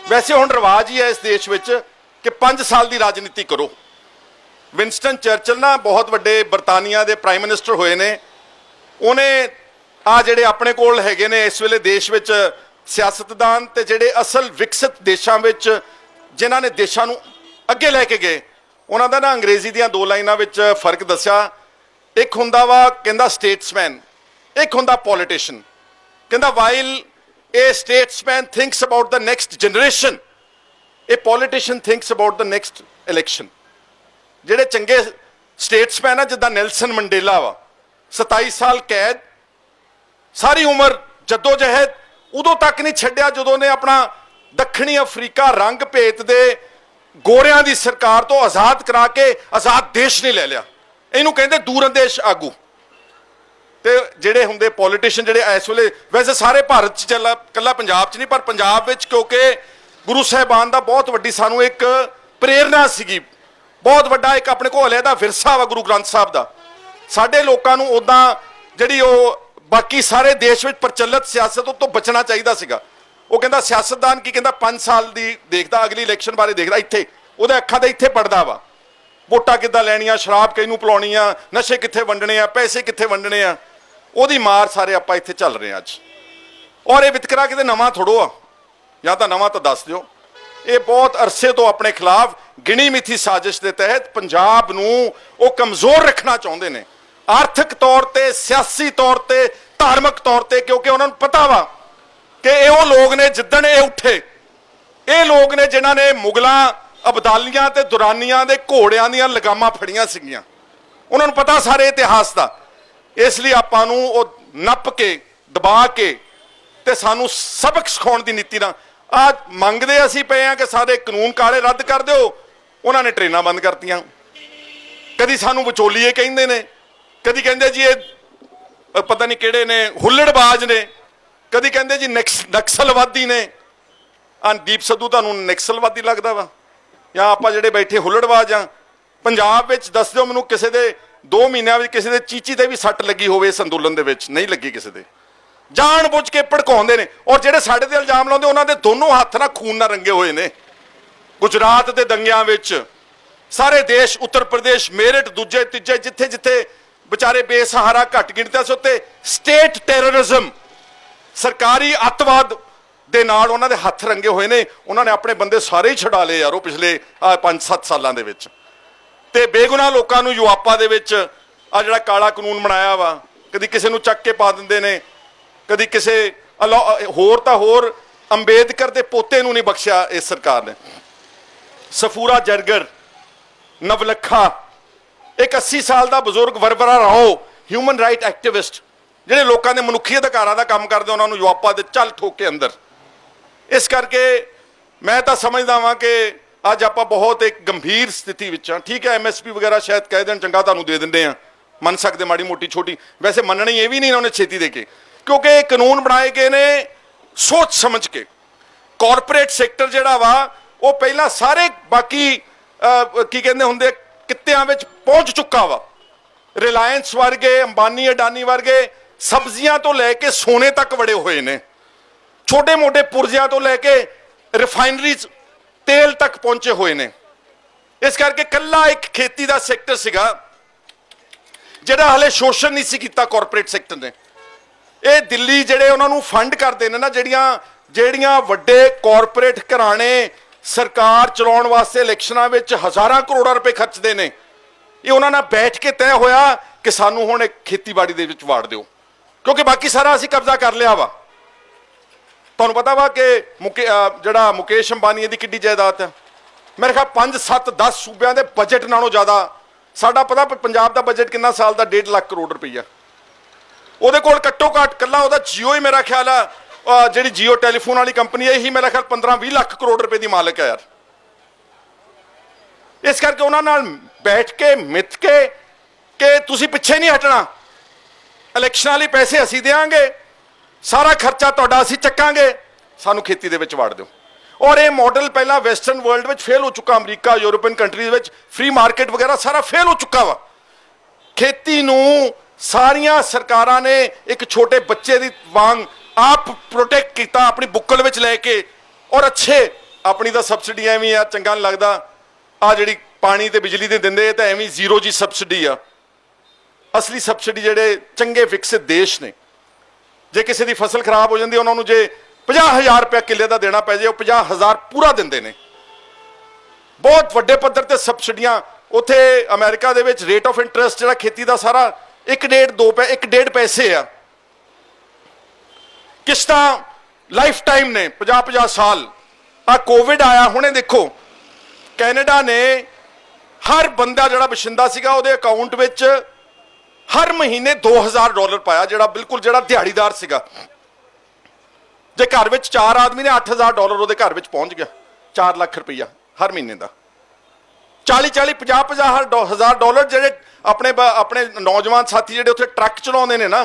Speaker 1: ਵੈਸੇ ਹੁਣ ਰਿਵਾਜ ਹੀ ਹੈ ਇਸ ਦੇਸ਼ ਵਿੱਚ ਕਿ 5 ਸਾਲ ਦੀ ਰਾਜਨੀਤੀ ਕਰੋ। ਵਿੰਸਟਨ ਚਰਚਲ ਨਾ ਬਹੁਤ ਵੱਡੇ ਬਰਤਾਨੀਆ ਦੇ ਪ੍ਰਾਈਮ ਮਿਨਿਸਟਰ ਹੋਏ ਨੇ। ਉਹਨੇ ਆ ਜਿਹੜੇ ਆਪਣੇ ਕੋਲ ਹੈਗੇ ਨੇ ਇਸ ਵੇਲੇ ਦੇਸ਼ ਵਿੱਚ ਸਿਆਸਤਦਾਨ ਤੇ ਜਿਹੜੇ ਅਸਲ ਵਿਕਸਿਤ ਦੇਸ਼ਾਂ ਵਿੱਚ ਜਿਨ੍ਹਾਂ ਨੇ ਦੇਸ਼ਾਂ ਨੂੰ ਅੱਗੇ ਲੈ ਕੇ ਗਏ, ਉਹਨਾਂ ਦਾ ਨਾ ਅੰਗਰੇਜ਼ੀ ਦੀਆਂ ਦੋ ਲਾਈਨਾਂ ਵਿੱਚ ਫਰਕ ਦੱਸਿਆ। ਇੱਕ ਹੁੰਦਾ ਵਾ ਕਹਿੰਦਾ ਸਟੇਟਸਮੈਨ, ਇੱਕ ਹੁੰਦਾ ਪੋਲੀਟੀਸ਼ੀਅਨ। ਕਹਿੰਦਾ while a statesman thinks about the next generation, a politician thinks about the next election। ਜਿਹੜੇ ਚੰਗੇ ਸਟੇਟਸਮੈਨ ਆ ਜਿੱਦਾਂ ਨੈਲਸਨ ਮੰਡੇਲਾ ਵਾ, 27 ਸਾਲ ਕੈਦ, ਸਾਰੀ ਉਮਰ ਜਦੋਜਹਿਦ, ਉਦੋਂ ਤੱਕ ਨਹੀਂ ਛੱਡਿਆ ਜਦੋਂ ਨੇ ਆਪਣਾ ਦੱਖਣੀ ਅਫਰੀਕਾ ਰੰਗ ਭੇਤ ਦੇ ਗੋਰਿਆਂ ਦੀ ਸਰਕਾਰ ਤੋਂ ਆਜ਼ਾਦ ਕਰਾ ਕੇ ਆਜ਼ਾਦ ਦੇਸ਼ ਨਹੀਂ ਲੈ ਲਿਆ। ਇਹਨੂੰ ਕਹਿੰਦੇ ਦੂਰਅੰਦੇਸ਼ ਆਗੂ। ਤੇ ਜਿਹੜੇ ਹੁੰਦੇ ਪੋਲੀਟੀਸ਼ੀਅਨ ਜਿਹੜੇ ਇਸ ਵੇਲੇ ਵੈਸੇ ਸਾਰੇ ਭਾਰਤ 'ਚ ਚੱਲਾ, ਇਕੱਲਾ ਪੰਜਾਬ 'ਚ ਨਹੀਂ, ਪਰ ਪੰਜਾਬ ਵਿੱਚ ਕਿਉਂਕਿ ਗੁਰੂ ਸਾਹਿਬਾਨ ਦਾ ਬਹੁਤ ਵੱਡੀ ਸਾਨੂੰ ਇੱਕ ਪ੍ਰੇਰਨਾ ਸੀਗੀ, ਬਹੁਤ ਵੱਡਾ ਇੱਕ ਆਪਣੇ ਕੋਲ ਇਹਦਾ ਵਿਰਸਾ ਵਾ ਗੁਰੂ ਗ੍ਰੰਥ ਸਾਹਿਬ ਦਾ। ਸਾਡੇ ਲੋਕਾਂ ਨੂੰ ਉੱਦਾਂ ਜਿਹੜੀ ਉਹ ਬਾਕੀ ਸਾਰੇ ਦੇਸ਼ ਵਿੱਚ ਪ੍ਰਚਲਿਤ ਸਿਆਸਤ ਤੋਂ ਬਚਣਾ ਚਾਹੀਦਾ ਸੀਗਾ। ਉਹ ਕਹਿੰਦਾ ਸਿਆਸਤਦਾਨ ਕੀ ਕਹਿੰਦਾ 5 ਸਾਲ ਦੀ ਦੇਖਦਾ, ਅਗਲੀ ਇਲੈਕਸ਼ਨ ਬਾਰੇ ਦੇਖਦਾ, ਇੱਥੇ ਉਹਦੇ ਅੱਖਾਂ ਦੇ ਇੱਥੇ ਪੜਦਾ ਵਾ, ਵੋਟਾਂ ਕਿੱਦਾਂ ਲੈਣੀਆਂ, ਸ਼ਰਾਬ ਕਿਹਨੂੰ ਪਿਲਾਉਣੀ ਆ, ਨਸ਼ੇ ਕਿੱਥੇ ਵੰਡਣੇ ਆ, ਪੈਸੇ ਕਿੱਥੇ ਵੰਡਣੇ ਆ, ਉਹਦੀ ਮਾਰ ਸਾਰੇ ਆਪਾਂ ਇੱਥੇ ਚੱਲ ਰਹੇ ਆ ਅੱਜ। ਔਰ ਇਹ ਵਿਤਕਰਾ ਕਿਤੇ ਨਵਾਂ ਥੋੜੋ ਆ, ਜਾਂ ਤਾਂ ਨਵਾਂ ਤਾਂ ਦੱਸ ਦਿਓ। ਇਹ ਬਹੁਤ ਅਰਸੇ ਤੋਂ ਆਪਣੇ ਖਿਲਾਫ ਗਿਣੀ ਮਿਥੀ ਸਾਜ਼ਿਸ਼ ਦੇ ਤਹਿਤ ਪੰਜਾਬ ਨੂੰ ਉਹ ਕਮਜ਼ੋਰ ਰੱਖਣਾ ਚਾਹੁੰਦੇ ਨੇ, ਆਰਥਿਕ ਤੌਰ ਤੇ, ਸਿਆਸੀ ਤੌਰ ਤੇ, ਧਾਰਮਿਕ ਤੌਰ ਤੇ, ਕਿਉਂਕਿ ਉਹਨਾਂ ਨੂੰ ਪਤਾ ਵਾ ਕਿ ਇਹ ਉਹ ਲੋਕ ਨੇ ਜਿੱਦਣ ਇਹ ਉੱਠੇ, ਇਹ ਲੋਕ ਨੇ ਜਿਨ੍ਹਾਂ ਨੇ ਮੁਗਲਾਂ, ਅਬਦਾਲੀਆਂ ਤੇ ਦੁਰਾਨੀਆਂ ਦੇ ਘੋੜਿਆਂ ਦੀਆਂ ਲਗਾਮਾਂ ਫੜੀਆਂ ਸੀਗੀਆਂ। ਉਹਨਾਂ ਨੂੰ ਪਤਾ ਸਾਰੇ ਇਤਿਹਾਸ ਦਾ। ਇਸ ਲਈ ਆਪਾਂ ਨੂੰ ਉਹ ਨੱਪ ਕੇ, ਦਬਾ ਕੇ ਤੇ ਸਾਨੂੰ ਸਬਕ ਸਿਖਾਉਣ ਦੀ ਨੀਤੀ ਨਾਲ ਆ ਮੰਗਦੇ ਅਸੀਂ ਪਏ ਆ ਕਿ ਸਾਰੇ ਕਾਨੂੰਨ ਕਾਲੇ ਰੱਦ ਕਰ ਦਿਓ। ਉਹਨਾਂ ਨੇ ਟ੍ਰੇਨਾਂ ਬੰਦ ਕਰਤੀਆਂ। ਕਦੀ ਸਾਨੂੰ ਵਿਚੋਲੀਏ ਕਹਿੰਦੇ ਨੇ, ਕਦੀ ਕਹਿੰਦੇ ਜੀ ਇਹ ਪਤਾ ਨਹੀਂ ਕਿਹੜੇ ਨੇ, ਹੁੱਲੜਬਾਜ਼ ਨੇ, ਕਦੀ ਕਹਿੰਦੇ ਜੀ ਨਕਸਲਵਾਦੀ ਨੇ। ਦੀਪ ਸਿੱਧੂ ਤੁਹਾਨੂੰ ਨਕਸਲਵਾਦੀ ਲੱਗਦਾ ਵਾ, ਜਾਂ ਆਪਾਂ ਜਿਹੜੇ ਬੈਠੇ ਹੁੱਲੜਬਾਜ਼ ਆ? ਪੰਜਾਬ ਵਿੱਚ ਦੱਸ ਦਿਓ ਮੈਨੂੰ ਕਿਸੇ ਦੇ 2 ਮਹੀਨਿਆਂ ਵਿੱਚ ਕਿਸੇ ਦੇ ਚੀਚੀ ਤੇ ਵੀ ਸੱਟ ਲੱਗੀ ਹੋਵੇ ਇਸ ਅੰਦੋਲਨ ਦੇ ਵਿੱਚ? ਨਹੀਂ ਲੱਗੀ ਕਿਸੇ ਦੇ। ਜਾਣ ਬੁੱਝ ਕੇ ਭੜਕਾਉਂਦੇ ਨੇ। ਔਰ ਜਿਹੜੇ ਸਾਡੇ ਤੇ ਇਲਜ਼ਾਮ ਲਾਉਂਦੇ ਉਹਨਾਂ ਦੇ ਦੋਨੋਂ ਹੱਥ ਨਾਲ ਖੂਨ ਨਾਲ ਰੰਗੇ ਹੋਏ ਨੇ। ਗੁਜਰਾਤ ਦੇ ਦੰਗਿਆਂ ਵਿੱਚ ਸਾਰੇ ਦੇਸ਼, ਉੱਤਰ ਪ੍ਰਦੇਸ਼, ਮੇਰਠ, ਦੂਜੇ ਤੀਜੇ, ਜਿੱਥੇ ਜਿੱਥੇ ਵਿਚਾਰੇ ਬੇਸਹਾਰਾ ਘੱਟ ਗਿਣਤੀਆਂ ਸੀ ਉੱਤੇ ਸਟੇਟ ਟੈਰਰਿਜ਼ਮ, ਸਰਕਾਰੀ ਅੱਤਵਾਦ ਦੇ ਨਾਲ ਉਹਨਾਂ ਦੇ ਹੱਥ ਰੰਗੇ ਹੋਏ ਨੇ। ਉਹਨਾਂ ਨੇ ਆਪਣੇ ਬੰਦੇ ਸਾਰੇ ਹੀ ਛਡਾ ਲਏ ਯਾਰੋ ਪਿਛਲੇ 5-7 ਸਾਲਾਂ ਦੇ ਵਿੱਚ। ਤੇ ਬੇਗੁਨਾਹ ਲੋਕਾਂ ਨੂੰ ਯੂਆਪਾ ਦੇ ਵਿੱਚ ਆ ਜਿਹੜਾ ਕਾਲਾ ਕਾਨੂੰਨ ਬਣਾਇਆ ਵਾ, ਕਦੀ ਕਿਸੇ ਨੂੰ ਚੱਕ ਕੇ ਪਾ ਦਿੰਦੇ ਨੇ, ਕਦੀ ਕਿਸੇ ਹੋਰ ਤਾਂ ਹੋਰ ਅੰਬੇਦਕਰ ਦੇ ਪੋਤੇ ਨੂੰ ਨਹੀਂ ਬਖਸ਼ਿਆ ਇਸ ਸਰਕਾਰ ਨੇ। ਸਫੂਰਾ ਜਰਗਰ, ਨਵਲੱਖਾ, ਇੱਕ 80 ਸਾਲ ਦਾ ਬਜ਼ੁਰਗ ਵਰਵਰਾ ਰਾਓ, ਹਿਊਮਨ ਰਾਈਟ ਐਕਟਿਵਿਸਟ, ਜਿਹੜੇ ਲੋਕਾਂ ਦੇ ਮਨੁੱਖੀ ਅਧਿਕਾਰਾਂ ਦਾ ਕੰਮ ਕਰਦੇ, ਉਹਨਾਂ ਨੂੰ ਯੂਆਪਾ ਦੇ ਚੱਲ ਠੋਕ ਕੇ ਅੰਦਰ। ਇਸ ਕਰਕੇ ਮੈਂ ਤਾਂ ਸਮਝਦਾ ਵਾਂ ਕਿ ਅੱਜ ਆਪਾਂ ਬਹੁਤ ਇੱਕ ਗੰਭੀਰ ਸਥਿਤੀ ਵਿੱਚ ਹਾਂ। ਠੀਕ ਹੈ, ਐਮਐਸਪੀ ਵਗੈਰਾ ਸ਼ਾਇਦ ਕਹਿ ਦੇਣ ਚੰਗਾ, ਤੁਹਾਨੂੰ ਦੇ ਦਿੰਦੇ ਆ, ਮੰਨ ਸਕਦੇ ਮਾੜੀ ਮੋਟੀ ਛੋਟੀ, ਵੈਸੇ ਮੰਨਣੀ ਇਹ ਵੀ ਨਹੀਂ ਉਹਨਾਂ ਨੇ ਛੇਤੀ ਦੇ ਕੇ, ਕਿਉਂਕਿ ਇਹ ਕਾਨੂੰਨ ਬਣਾਏ ਗਏ ਨੇ ਸੋਚ ਸਮਝ ਕੇ। ਕਾਰਪੋਰੇਟ ਸੈਕਟਰ ਜਿਹੜਾ ਵਾ ਉਹ ਪਹਿਲਾਂ ਸਾਰੇ ਬਾਕੀ ਕੀ ਕਹਿੰਦੇ ਹੁੰਦੇ ਕਿੱਤਿਆਂ ਵਿੱਚ ਪਹੁੰਚ ਚੁੱਕਾ ਵਾ। ਰਿਲਾਇੰਸ ਵਰਗੇ, ਅੰਬਾਨੀ ਅਡਾਨੀ ਵਰਗੇ ਸਬਜ਼ੀਆਂ ਤੋਂ ਲੈ ਕੇ ਸੋਨੇ ਤੱਕ ਵੜੇ ਹੋਏ ਨੇ, ਛੋਟੇ ਮੋਟੇ ਪੁਰਜਿਆਂ ਤੋਂ ਲੈ ਕੇ ਰਿਫਾਈਨਰੀਜ਼, ਤੇਲ ਤੱਕ ਪਹੁੰਚੇ ਹੋਏ ਨੇ। ਇਸ ਕਰਕੇ ਕੱਲਾ ਇੱਕ ਖੇਤੀ ਦਾ ਸੈਕਟਰ ਸੀਗਾ ਜਿਹੜਾ ਹਲੇ ਸ਼ੋਸ਼ਣ ਨਹੀਂ ਸੀ ਕੀਤਾ ਕਾਰਪੋਰੇਟ ਸੈਕਟਰ ਨੇ। ਇਹ ਦਿੱਲੀ ਜਿਹੜੇ ਉਹਨਾਂ ਨੂੰ ਫੰਡ ਕਰਦੇ ਨੇ ਨਾ, ਜਿਹੜੀਆਂ ਵੱਡੇ ਕਾਰਪੋਰੇਟ ਘਰਾਣੇ ਸਰਕਾਰ ਚਲਾਉਣ ਵਾਸਤੇ ਇਲੈਕਸ਼ਨਾਂ ਵਿੱਚ ਹਜ਼ਾਰਾਂ ਕਰੋੜਾਂ ਰੁਪਏ ਖਰਚਦੇ ਨੇ, ਇਹ ਉਹਨਾਂ ਨਾਲ ਬੈਠ ਕੇ ਤੈਅ ਹੋਇਆ ਕਿ ਸਾਨੂੰ ਹੁਣ ਇੱਕ ਖੇਤੀਬਾੜੀ ਦੇ ਵਿੱਚ ਵਾੜ ਦਿਓ, ਕਿਉਂਕਿ ਬਾਕੀ ਸਾਰਾ ਅਸੀਂ ਕਬਜ਼ਾ ਕਰ ਲਿਆ ਵਾ। ਤੁਹਾਨੂੰ ਪਤਾ ਵਾ ਕਿ ਜਿਹੜਾ ਮੁਕੇਸ਼ ਅੰਬਾਨੀ ਦੀ ਕਿੱਡੀ ਜਾਇਦਾਦ ਹੈ? ਮੇਰੇ ਖਿਆਲ 5-7-10 ਸੂਬਿਆਂ ਦੇ ਬਜਟ ਨਾਲੋਂ ਜ਼ਿਆਦਾ। ਸਾਡਾ ਪਤਾ ਪੰਜਾਬ ਦਾ ਬਜਟ ਕਿੰਨਾ ਸਾਲ ਦਾ? 1.5 ਲੱਖ ਕਰੋੜ ਰੁਪਈਆ। ਉਹਦੇ ਕੋਲ ਘੱਟੋ ਘੱਟ ਕੱਲਾ ਉਹਦਾ ਜੀਓ ਹੀ ਮੇਰਾ ਖਿਆਲ ਆ, ਜਿਹੜੀ ਜੀਓ ਟੈਲੀਫੋਨ ਵਾਲੀ ਕੰਪਨੀ ਹੈ, ਇਹੀ ਮੇਰਾ ਖਿਆਲ 15-20 ਲੱਖ ਕਰੋੜ ਰੁਪਏ ਦੀ ਮਾਲਕ ਹੈ ਯਾਰ। ਇਸ ਕਰਕੇ ਉਹਨਾਂ ਨਾਲ ਬੈਠ ਕੇ ਮਿੱਥ ਕੇ ਕਿ ਤੁਸੀਂ ਪਿੱਛੇ ਨਹੀਂ ਹਟਣਾ, ਇਲੈਕਸ਼ਨਾਂ ਲਈ ਪੈਸੇ ਅਸੀਂ ਦੇਵਾਂਗੇ, ਸਾਰਾ ਖਰਚਾ ਤੁਹਾਡਾ ਅਸੀਂ ਚੱਕਾਂਗੇ, ਸਾਨੂੰ ਖੇਤੀ ਦੇ ਵਿੱਚ ਵਾੜ ਦਿਓ। ਔਰ ਇਹ ਮਾਡਲ ਪਹਿਲਾਂ ਵੈਸਟਰਨ ਵਰਲਡ ਵਿੱਚ ਫੇਲ ਹੋ ਚੁੱਕਾ, ਅਮਰੀਕਾ, ਯੂਰੋਪੀਅਨ ਕੰਟਰੀਜ਼ ਵਿੱਚ ਫ੍ਰੀ ਮਾਰਕੀਟ ਵਗੈਰਾ ਸਾਰਾ ਫੇਲ ਹੋ ਚੁੱਕਾ ਵਾ। ਖੇਤੀ ਨੂੰ ਸਾਰੀਆਂ ਸਰਕਾਰਾਂ ਨੇ ਇੱਕ ਛੋਟੇ ਬੱਚੇ ਦੀ ਵਾਂਗ ਆਪ ਪ੍ਰੋਟੈਕਟ ਕੀਤਾ, ਆਪਣੀ ਬੁੱਕਲ ਵਿੱਚ ਲੈ ਕੇ। ਔਰ ਅੱਛੇ ਆਪਣੀ ਤਾਂ ਸਬਸਿਡੀਆਂ ਵੀ ਆ, ਚੰਗਾ ਨਹੀਂ ਲੱਗਦਾ। ਆ ਜਿਹੜੀ ਪਾਣੀ ਤੇ ਬਿਜਲੀ ਦੇ ਦਿੰਦੇ ਤਾਂ ਐਵੇਂ ਜ਼ੀਰੋ ਜੀ ਸਬਸਿਡੀ ਆ। ਅਸਲੀ ਸਬਸਿਡੀ ਜਿਹੜੇ ਚੰਗੇ ਵਿਕਸਿਤ ਦੇਸ਼ ਨੇ, ਜੇ ਕਿਸੇ ਦੀ ਫਸਲ ਖਰਾਬ ਹੋ ਜਾਂਦੀ ਉਹਨਾਂ ਨੂੰ ਜੇ 50,000 ਰੁਪਏ ਕਿੱਲੇ ਦਾ ਦੇਣਾ ਪੈ ਜਾਏ ਉਹ 50,000 ਪੂਰਾ ਦਿੰਦੇ ਨੇ। ਬਹੁਤ ਵੱਡੇ ਪੱਧਰ ਤੇ ਸਬਸਿਡੀਆਂ ਉੱਥੇ ਅਮਰੀਕਾ ਦੇ ਵਿੱਚ ਰੇਟ ਆਫ ਇੰਟਰਸਟ ਜਿਹੜਾ ਖੇਤੀ ਦਾ ਸਾਰਾ 1.5 ਪੈਸੇ ਆ। ਕਿਸ਼ਤਾਂ ਲਾਈਫ ਟਾਈਮ ਨੇ 50-50 ਸਾਲ। ਆ ਕੋਵਿਡ ਆਇਆ ਹੁਣੇ ਦੇਖੋ ਕੈਨੇਡਾ ਨੇ ਹਰ ਬੰਦਾ ਜਿਹੜਾ ਵਸਿੰਦਾ ਸੀਗਾ ਉਹਦੇ ਅਕਾਊਂਟ ਵਿੱਚ ਹਰ ਮਹੀਨੇ $2,000 ਪਾਇਆ, ਜਿਹੜਾ ਬਿਲਕੁਲ ਜਿਹੜਾ ਦਿਹਾੜੀਦਾਰ ਸੀਗਾ। ਜੇ ਘਰ ਵਿੱਚ 4 ਆਦਮੀ ਨੇ $8,000 ਉਹਦੇ ਘਰ ਵਿੱਚ ਪਹੁੰਚ ਗਿਆ। 4 ਲੱਖ ਰੁਪਈਆ ਹਰ ਮਹੀਨੇ ਦਾ। 40-40 50-50 $1,000 ਜਿਹੜੇ ਆਪਣੇ ਨੌਜਵਾਨ ਸਾਥੀ ਜਿਹੜੇ ਉੱਥੇ ਟਰੱਕ ਚਲਾਉਂਦੇ ਨੇ ਨਾ,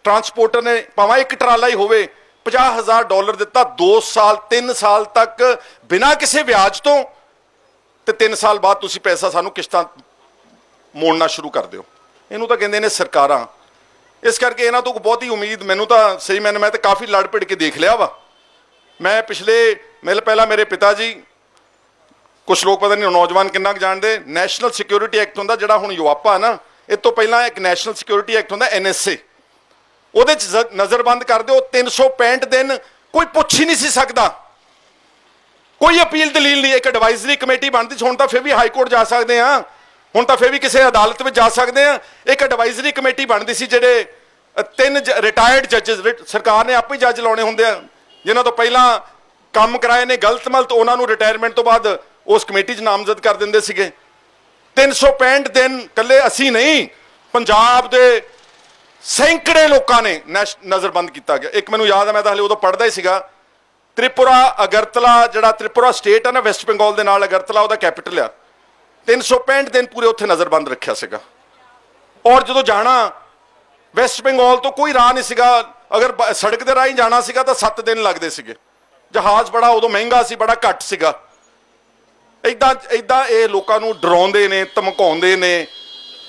Speaker 1: ਟਰਾਂਸਪੋਰਟਰ ਨੇ, ਭਾਵੇਂ ਇੱਕ ਟਰਾਲਾ ਹੀ ਹੋਵੇ, $50,000 ਦਿੱਤਾ 2 ਸਾਲ 3 ਸਾਲ ਤੱਕ ਬਿਨਾਂ ਕਿਸੇ ਵਿਆਜ ਤੋਂ, ਤੇ 3 ਸਾਲ ਬਾਅਦ ਤੁਸੀਂ ਪੈਸਾ ਸਾਨੂੰ ਕਿਸ਼ਤਾਂ ਮੋੜਨਾ ਸ਼ੁਰੂ ਕਰ ਦਿਓ। ਇਹਨੂੰ ਤਾਂ ਕਹਿੰਦੇ ਨੇ ਸਰਕਾਰਾਂ। ਇਸ ਕਰਕੇ ਇਹਨਾਂ ਤੋਂ ਬਹੁਤੀ ਉਮੀਦ ਮੈਨੂੰ ਤਾਂ ਸਹੀ ਮੈਂ ਤਾਂ ਕਾਫੀ ਲੜ ਭਿੜ ਕੇ ਦੇਖ ਲਿਆ ਵਾ। ਮੈਂ ਪਹਿਲਾਂ ਮੇਰੇ ਪਿਤਾ ਜੀ, ਕੁਛ ਲੋਕ ਪਤਾ ਨਹੀਂ ਨੌਜਵਾਨ ਕਿੰਨਾ ਕੁ ਜਾਣਦੇ, ਨੈਸ਼ਨਲ ਸਿਕਿਉਰਿਟੀ ਐਕਟ ਹੁੰਦਾ ਜਿਹੜਾ ਹੁਣ ਯੂਆਪਾ ਨਾ, ਇਹ ਤੋਂ ਪਹਿਲਾਂ ਇੱਕ ਨੈਸ਼ਨਲ ਸਿਕਿਉਰਿਟੀ ਐਕਟ ਹੁੰਦਾ NSA, ਉਹਦੇ 'ਚ ਨਜ਼ਰਬੰਦ ਕਰ ਦਿਓ। 365 ਦਿਨ ਕੋਈ ਪੁੱਛ ਹੀ ਨਹੀਂ ਸੀ ਸਕਦਾ, ਕੋਈ ਅਪੀਲ ਦਲੀਲ ਨਹੀਂ। ਇੱਕ ਐਡਵਾਈਜ਼ਰੀ ਕਮੇਟੀ ਬਣਦੀ ਸੀ, ਹੁਣ ਤਾਂ ਫਿਰ ਵੀ ਹਾਈ ਕੋਰਟ ਜਾ ਸਕਦੇ ਆ, ਹੁਣ ਤਾਂ ਫਿਰ ਵੀ ਕਿਸੇ ਅਦਾਲਤ ਵਿੱਚ ਜਾ ਸਕਦੇ ਆ। ਇੱਕ ਐਡਵਾਈਜ਼ਰੀ ਕਮੇਟੀ ਬਣਦੀ ਸੀ ਜਿਹੜੇ 3 ਰਿਟਾਇਰਡ ਜੱਜਸ, ਸਰਕਾਰ ਨੇ ਆਪੇ ਜੱਜ ਲਾਉਣੇ ਹੁੰਦੇ ਆ, ਜਿਨ੍ਹਾਂ ਤੋਂ ਪਹਿਲਾਂ ਕੰਮ ਕਰਾਏ ਨੇ ਗਲਤ ਮਲਤ, ਉਹਨਾਂ ਨੂੰ ਰਿਟਾਇਰਮੈਂਟ ਤੋਂ ਬਾਅਦ ਉਸ ਕਮੇਟੀ 'ਚ ਨਾਮਜ਼ਦ ਕਰ ਦਿੰਦੇ ਸੀਗੇ। 365 ਦਿਨ ਇਕੱਲੇ ਅਸੀਂ ਨਹੀਂ, ਪੰਜਾਬ ਦੇ ਸੈਂਕੜੇ ਲੋਕਾਂ ਨੇ ਨਜ਼ਰਬੰਦ ਕੀਤਾ ਗਿਆ। ਇੱਕ ਮੈਨੂੰ ਯਾਦ ਹੈ, ਮੈਂ ਤਾਂ ਹਲੇ ਉਦੋਂ ਪੜ੍ਹਦਾ ਹੀ ਸੀਗਾ, ਤ੍ਰਿਪੁਰਾ ਅਗਰਤਲਾ, ਜਿਹੜਾ ਤ੍ਰਿਪੁਰਾ ਸਟੇਟ ਹੈ ਨਾ ਵੈਸਟ ਬੰਗਾਲ ਦੇ ਨਾਲ, ਅਗਰਤਲਾ ਉਹਦਾ ਕੈਪੀਟਲ ਆ। 365 ਦਿਨ ਪੂਰੇ ਉੱਥੇ ਨਜ਼ਰਬੰਦ ਰੱਖਿਆ ਸੀਗਾ। ਔਰ ਜਦੋਂ ਜਾਣਾ ਵੈਸਟ ਬੰਗਾਲ ਤੋਂ ਕੋਈ ਰਾਹ ਨਹੀਂ ਸੀਗਾ, ਅਗਰ ਸੜਕ ਦੇ ਰਾਹੀਂ ਜਾਣਾ ਸੀਗਾ ਤਾਂ 7 ਦਿਨ ਲੱਗਦੇ ਸੀਗੇ। ਜਹਾਜ਼ ਬੜਾ ਉਦੋਂ ਮਹਿੰਗਾ ਸੀ, ਬੜਾ ਘੱਟ ਸੀਗਾ। ਇਦਾਂ ਇਹ ਲੋਕਾਂ ਨੂੰ ਡਰਾਉਂਦੇ ਨੇ, ਧਮਕਾਉਂਦੇ ਨੇ,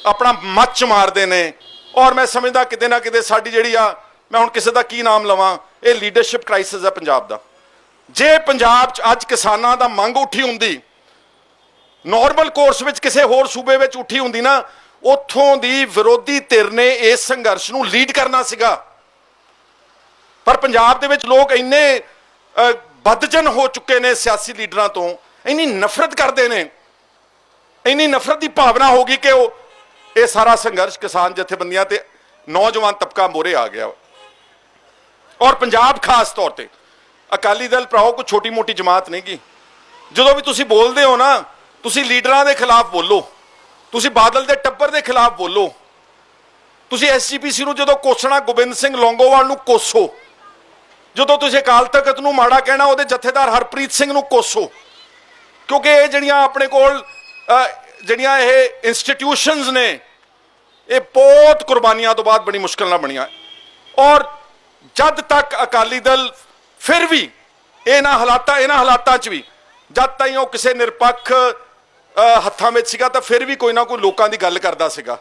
Speaker 1: ਆਪਣਾ ਮੱਚ ਮਾਰਦੇ ਨੇ। ਔਰ ਮੈਂ ਸਮਝਦਾ ਕਿਤੇ ਨਾ ਕਿਤੇ ਸਾਡੀ ਜਿਹੜੀ ਆ, ਮੈਂ ਹੁਣ ਕਿਸੇ ਦਾ ਕੀ ਨਾਮ ਲਵਾਂ, ਇਹ ਲੀਡਰਸ਼ਿਪ ਕ੍ਰਾਈਸਿਸ ਆ ਪੰਜਾਬ ਦਾ। ਜੇ ਪੰਜਾਬ 'ਚ ਅੱਜ ਕਿਸਾਨਾਂ ਦਾ ਮੰਗ ਉੱਠੀ ਹੁੰਦੀ, ਨਾਰਮਲ ਕੋਰਸ ਵਿੱਚ ਕਿਸੇ ਹੋਰ ਸੂਬੇ ਵਿੱਚ ਉੱਠੀ ਹੁੰਦੀ ਨਾ, ਉੱਥੋਂ ਦੀ ਵਿਰੋਧੀ ਧਿਰ ਨੇ ਇਸ ਸੰਘਰਸ਼ ਨੂੰ ਲੀਡ ਕਰਨਾ ਸੀਗਾ। ਪਰ ਪੰਜਾਬ ਦੇ ਵਿੱਚ ਲੋਕ ਇੰਨੇ ਬਦਜਨ ਹੋ ਚੁੱਕੇ ਨੇ ਸਿਆਸੀ ਲੀਡਰਾਂ ਤੋਂ, ਇੰਨੀ ਨਫ਼ਰਤ ਕਰਦੇ ਨੇ, ਇੰਨੀ ਨਫ਼ਰਤ ਦੀ ਭਾਵਨਾ ਹੋ ਗਈ ਕਿ ਇਹ ਸਾਰਾ ਸੰਘਰਸ਼ ਕਿਸਾਨ ਜਥੇਬੰਦੀਆਂ ਤੇ ਨੌਜਵਾਨ ਤਬਕਾ ਮੋਰੇ ਆ ਗਿਆ। ਔਰ ਪੰਜਾਬ ਖਾਸ ਤੌਰ ਤੇ ਅਕਾਲੀ ਦਲ ਭਰਾਓ ਕੋਈ ਛੋਟੀ ਮੋਟੀ ਜਮਾਤ ਨਹੀਂ ਗੀ। ਜਦੋਂ ਵੀ ਤੁਸੀਂ ਬੋਲਦੇ ਹੋ ਨਾ, ਤੁਸੀਂ ਲੀਡਰਾਂ ਦੇ ਖਿਲਾਫ ਬੋਲੋ, ਤੁਸੀਂ ਬਾਦਲ ਦੇ ਟੱਬਰ ਦੇ ਖਿਲਾਫ ਬੋਲੋ, ਤੁਸੀਂ SGPC ਨੂੰ ਜਦੋਂ ਕੋਸਣਾ, ਗੋਬਿੰਦ ਸਿੰਘ ਲੌਂਗੋਵਾਲ ਨੂੰ ਕੋਸੋ, ਜਦੋਂ ਤੁਸੀਂ ਅਕਾਲ ਤਖਤ ਨੂੰ ਮਾੜਾ ਕਹਿਣਾ, ਉਹਦੇ ਜਥੇਦਾਰ ਹਰਪ੍ਰੀਤ ਸਿੰਘ ਨੂੰ ਕੋਸੋ, ਕਿਉਂਕਿ ਇਹ ਜਿਹੜੀਆਂ ਆਪਣੇ ਕੋਲ ਜਿਹੜੀਆਂ ਇਹ ਇੰਸਟੀਟਿਊਸ਼ਨਸ ਨੇ, ਇਹ ਬਹੁਤ ਕੁਰਬਾਨੀਆਂ ਤੋਂ ਬਾਅਦ ਬੜੀ ਮੁਸ਼ਕਿਲ ਨਾਲ ਬਣੀਆਂ। ਔਰ ਜਦ ਤੱਕ ਅਕਾਲੀ ਦਲ ਫਿਰ ਵੀ ਇਹਨਾਂ ਹਾਲਾਤਾਂ 'ਚ ਵੀ ਜਦ ਤਾਈਂ ਉਹ ਕਿਸੇ ਨਿਰਪੱਖ ਹੱਥਾਂ ਵਿੱਚ ਸੀਗਾ, ਤਾਂ ਫਿਰ ਵੀ ਕੋਈ ਨਾ ਕੋਈ ਲੋਕਾਂ ਦੀ ਗੱਲ ਕਰਦਾ ਸੀਗਾ।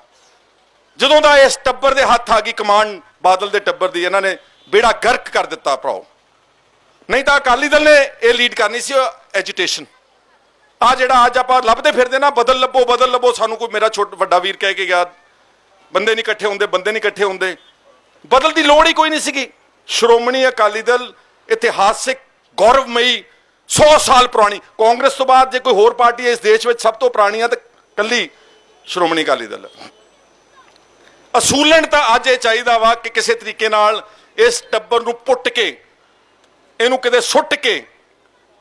Speaker 1: ਜਦੋਂ ਦਾ ਇਸ ਟੱਬਰ ਦੇ ਹੱਥ ਆ ਗਈ ਕਮਾਂਡ, ਬਾਦਲ ਦੇ ਟੱਬਰ ਦੀ, ਇਹਨਾਂ ਨੇ ਬੇੜਾ ਗਰਕ ਕਰ ਦਿੱਤਾ ਭਰਾਓ। ਨਹੀਂ ਤਾਂ ਅਕਾਲੀ ਦਲ ਨੇ ਇਹ ਲੀਡ ਕਰਨੀ ਸੀ ਐਜੀਟੇਸ਼ਨ। ਆ ਜਿਹੜਾ ਅੱਜ ਆਪਾਂ ਲੱਭਦੇ ਫਿਰਦੇ ਨਾ, ਬਦਲ ਲੱਭੋ, ਸਾਨੂੰ ਕੋਈ ਮੇਰਾ ਵੱਡਾ ਵੀਰ ਕਹਿ ਕੇ ਗਿਆ, ਬੰਦੇ ਨਹੀਂ ਇਕੱਠੇ ਹੁੰਦੇ। ਬਦਲ ਦੀ ਲੋੜ ਹੀ ਕੋਈ ਨਹੀਂ ਸੀਗੀ। ਸ਼੍ਰੋਮਣੀ ਅਕਾਲੀ ਦਲ ਇਤਿਹਾਸਿਕ ਗੌਰਵਮਈ 100 ਸਾਲ ਪੁਰਾਣੀ, ਕਾਂਗਰਸ ਤੋਂ ਬਾਅਦ ਜੇ ਕੋਈ ਹੋਰ ਪਾਰਟੀ ਇਸ ਦੇਸ਼ ਵਿੱਚ ਸਭ ਤੋਂ ਪੁਰਾਣੀ ਆ ਤਾਂ ਕੱਲੀ ਸ਼੍ਰੋਮਣੀ ਅਕਾਲੀ ਦਲ। ਅਸੂਲਣ ਤਾਂ ਅੱਜ ਇਹ ਚਾਹੀਦਾ ਵਾ ਕਿ ਕਿਸੇ ਤਰੀਕੇ ਨਾਲ ਇਸ ਟੱਬਰ ਨੂੰ ਪੁੱਟ ਕੇ, ਇਹਨੂੰ ਕਿਤੇ ਸੁੱਟ ਕੇ,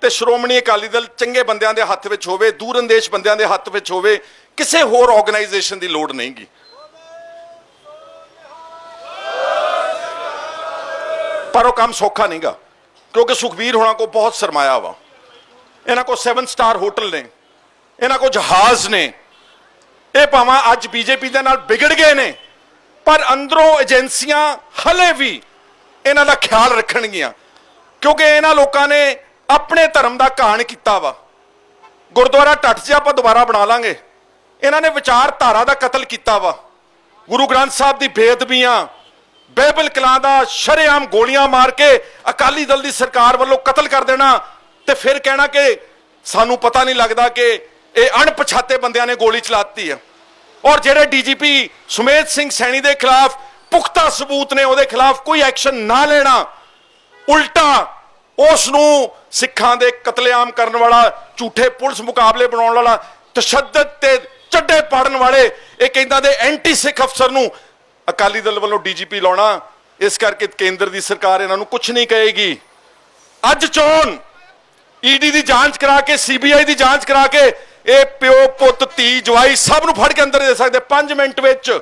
Speaker 1: ਤੇ ਸ਼੍ਰੋਮਣੀ ਅਕਾਲੀ ਦਲ ਚੰਗੇ ਬੰਦਿਆਂ ਦੇ ਹੱਥ ਵਿੱਚ ਹੋਵੇ, ਦੂਰਅੰਦੇਸ਼ ਬੰਦਿਆਂ ਦੇ ਹੱਥ ਵਿੱਚ ਹੋਵੇ, ਕਿਸੇ ਹੋਰ ਆਰਗੇਨਾਈਜੇਸ਼ਨ ਦੀ ਲੋੜ ਨਹੀਂ ਗੀ। ਪਰ ਉਹ ਕੰਮ ਸੌਖਾ ਨਹੀਂਗਾ, ਕਿਉਂਕਿ ਸੁਖਬੀਰ ਹੋਣਾ ਕੋ ਬਹੁਤ ਸਰਮਾਇਆ ਵਾ। ਇਹਨਾਂ ਕੋ 7 ਸਟਾਰ ਹੋਟਲ ਨੇ, ਇਹਨਾਂ ਕੋ ਜਹਾਜ਼ ਨੇ। ਇਹ ਭਾਵੇਂ ਅੱਜ ਬੀਜੇਪੀ ਦੇ ਨਾਲ ਵਿਗੜ ਗਏ ਨੇ, ਪਰ ਅੰਦਰੋਂ ਏਜੰਸੀਆਂ ਹਲੇ ਵੀ ਇਹਨਾਂ ਦਾ ਖਿਆਲ ਰੱਖਣਗੀਆਂ, ਕਿਉਂਕਿ ਇਹਨਾਂ ਲੋਕਾਂ ਨੇ ਆਪਣੇ ਧਰਮ ਦਾ ਘਾਣ ਕੀਤਾ ਵਾ। ਗੁਰਦੁਆਰਾ ਢੱਟ 'ਚ ਆਪਾਂ ਦੁਬਾਰਾ ਬਣਾ ਲਾਂਗੇ। ਇਹਨਾਂ ਨੇ ਵਿਚਾਰਧਾਰਾ ਦਾ ਕਤਲ ਕੀਤਾ ਵਾ। ਗੁਰੂ ਗ੍ਰੰਥ ਸਾਹਿਬ ਦੀ ਬੇਅਦਬੀਆਂ, ਬਾਈਬਲ ਕਲਾਂ ਦਾ ਸ਼ਰੇਆਮ ਗੋਲੀਆਂ ਮਾਰ ਕੇ ਅਕਾਲੀ ਦਲ ਦੀ ਸਰਕਾਰ ਵੱਲੋਂ ਕਤਲ ਕਰ ਦੇਣਾ, ਤੇ ਫਿਰ ਕਹਿਣਾ ਕਿ ਸਾਨੂੰ ਪਤਾ ਨਹੀਂ ਲੱਗਦਾ ਕਿ ਇਹ ਅਣਪਛਾਤੇ ਬੰਦਿਆਂ ਨੇ ਗੋਲੀ ਚਲਾਤੀ ਹੈ। ਔਰ ਜਿਹੜੇ ਡੀਜੀਪੀ ਸੁਮੇਧ ਸਿੰਘ ਸੈਣੀ ਦੇ ਖਿਲਾਫ ਪੁਖਤਾ ਸਬੂਤ ਨੇ, ਉਹਦੇ ਖਿਲਾਫ ਕੋਈ ਐਕਸ਼ਨ ਨਾ ਲੈਣਾ, ਉਲਟਾ ਉਸ ਨੂੰ ਸਿੱਖਾਂ ਦੇ ਕਤਲੇਆਮ ਕਰਨ ਵਾਲਾ, ਝੂਠੇ ਪੁਲਿਸ ਮੁਕਾਬਲੇ ਬਣਾਉਣ ਵਾਲਾ, ਤਸ਼ੱਦਦ ਤੇ ਚੱਡੇ ਪਾੜਨ ਵਾਲੇ ਇਹ ਕਹਿੰਦਾ ਦੇ ਐਂਟੀ ਸਿੱਖ ਅਫਸਰ ਨੂੰ ਅਕਾਲੀ ਦਲ ਵੱਲੋਂ ਡੀਜੀਪੀ ਲਾਉਣਾ। ਇਸ ਕਰਕੇ ਕੇਂਦਰ ਦੀ ਸਰਕਾਰ ਇਹਨਾਂ ਨੂੰ ਕੁਝ ਨਹੀਂ ਕਹੇਗੀ। ਅੱਜ ਚੋਣ ਈਡੀ ਦੀ ਜਾਂਚ ਕਰਾ ਕੇ, ਸੀਬੀਆਈ ਦੀ ਜਾਂਚ ਕਰਾ ਕੇ ਇਹ ਪਿਓ ਪੁੱਤ ਧੀ ਜਵਾਈ ਸਭ ਨੂੰ ਫੜ ਕੇ ਅੰਦਰ ਦੇ ਸਕਦੇ 5 ਮਿੰਟ ਵਿੱਚ।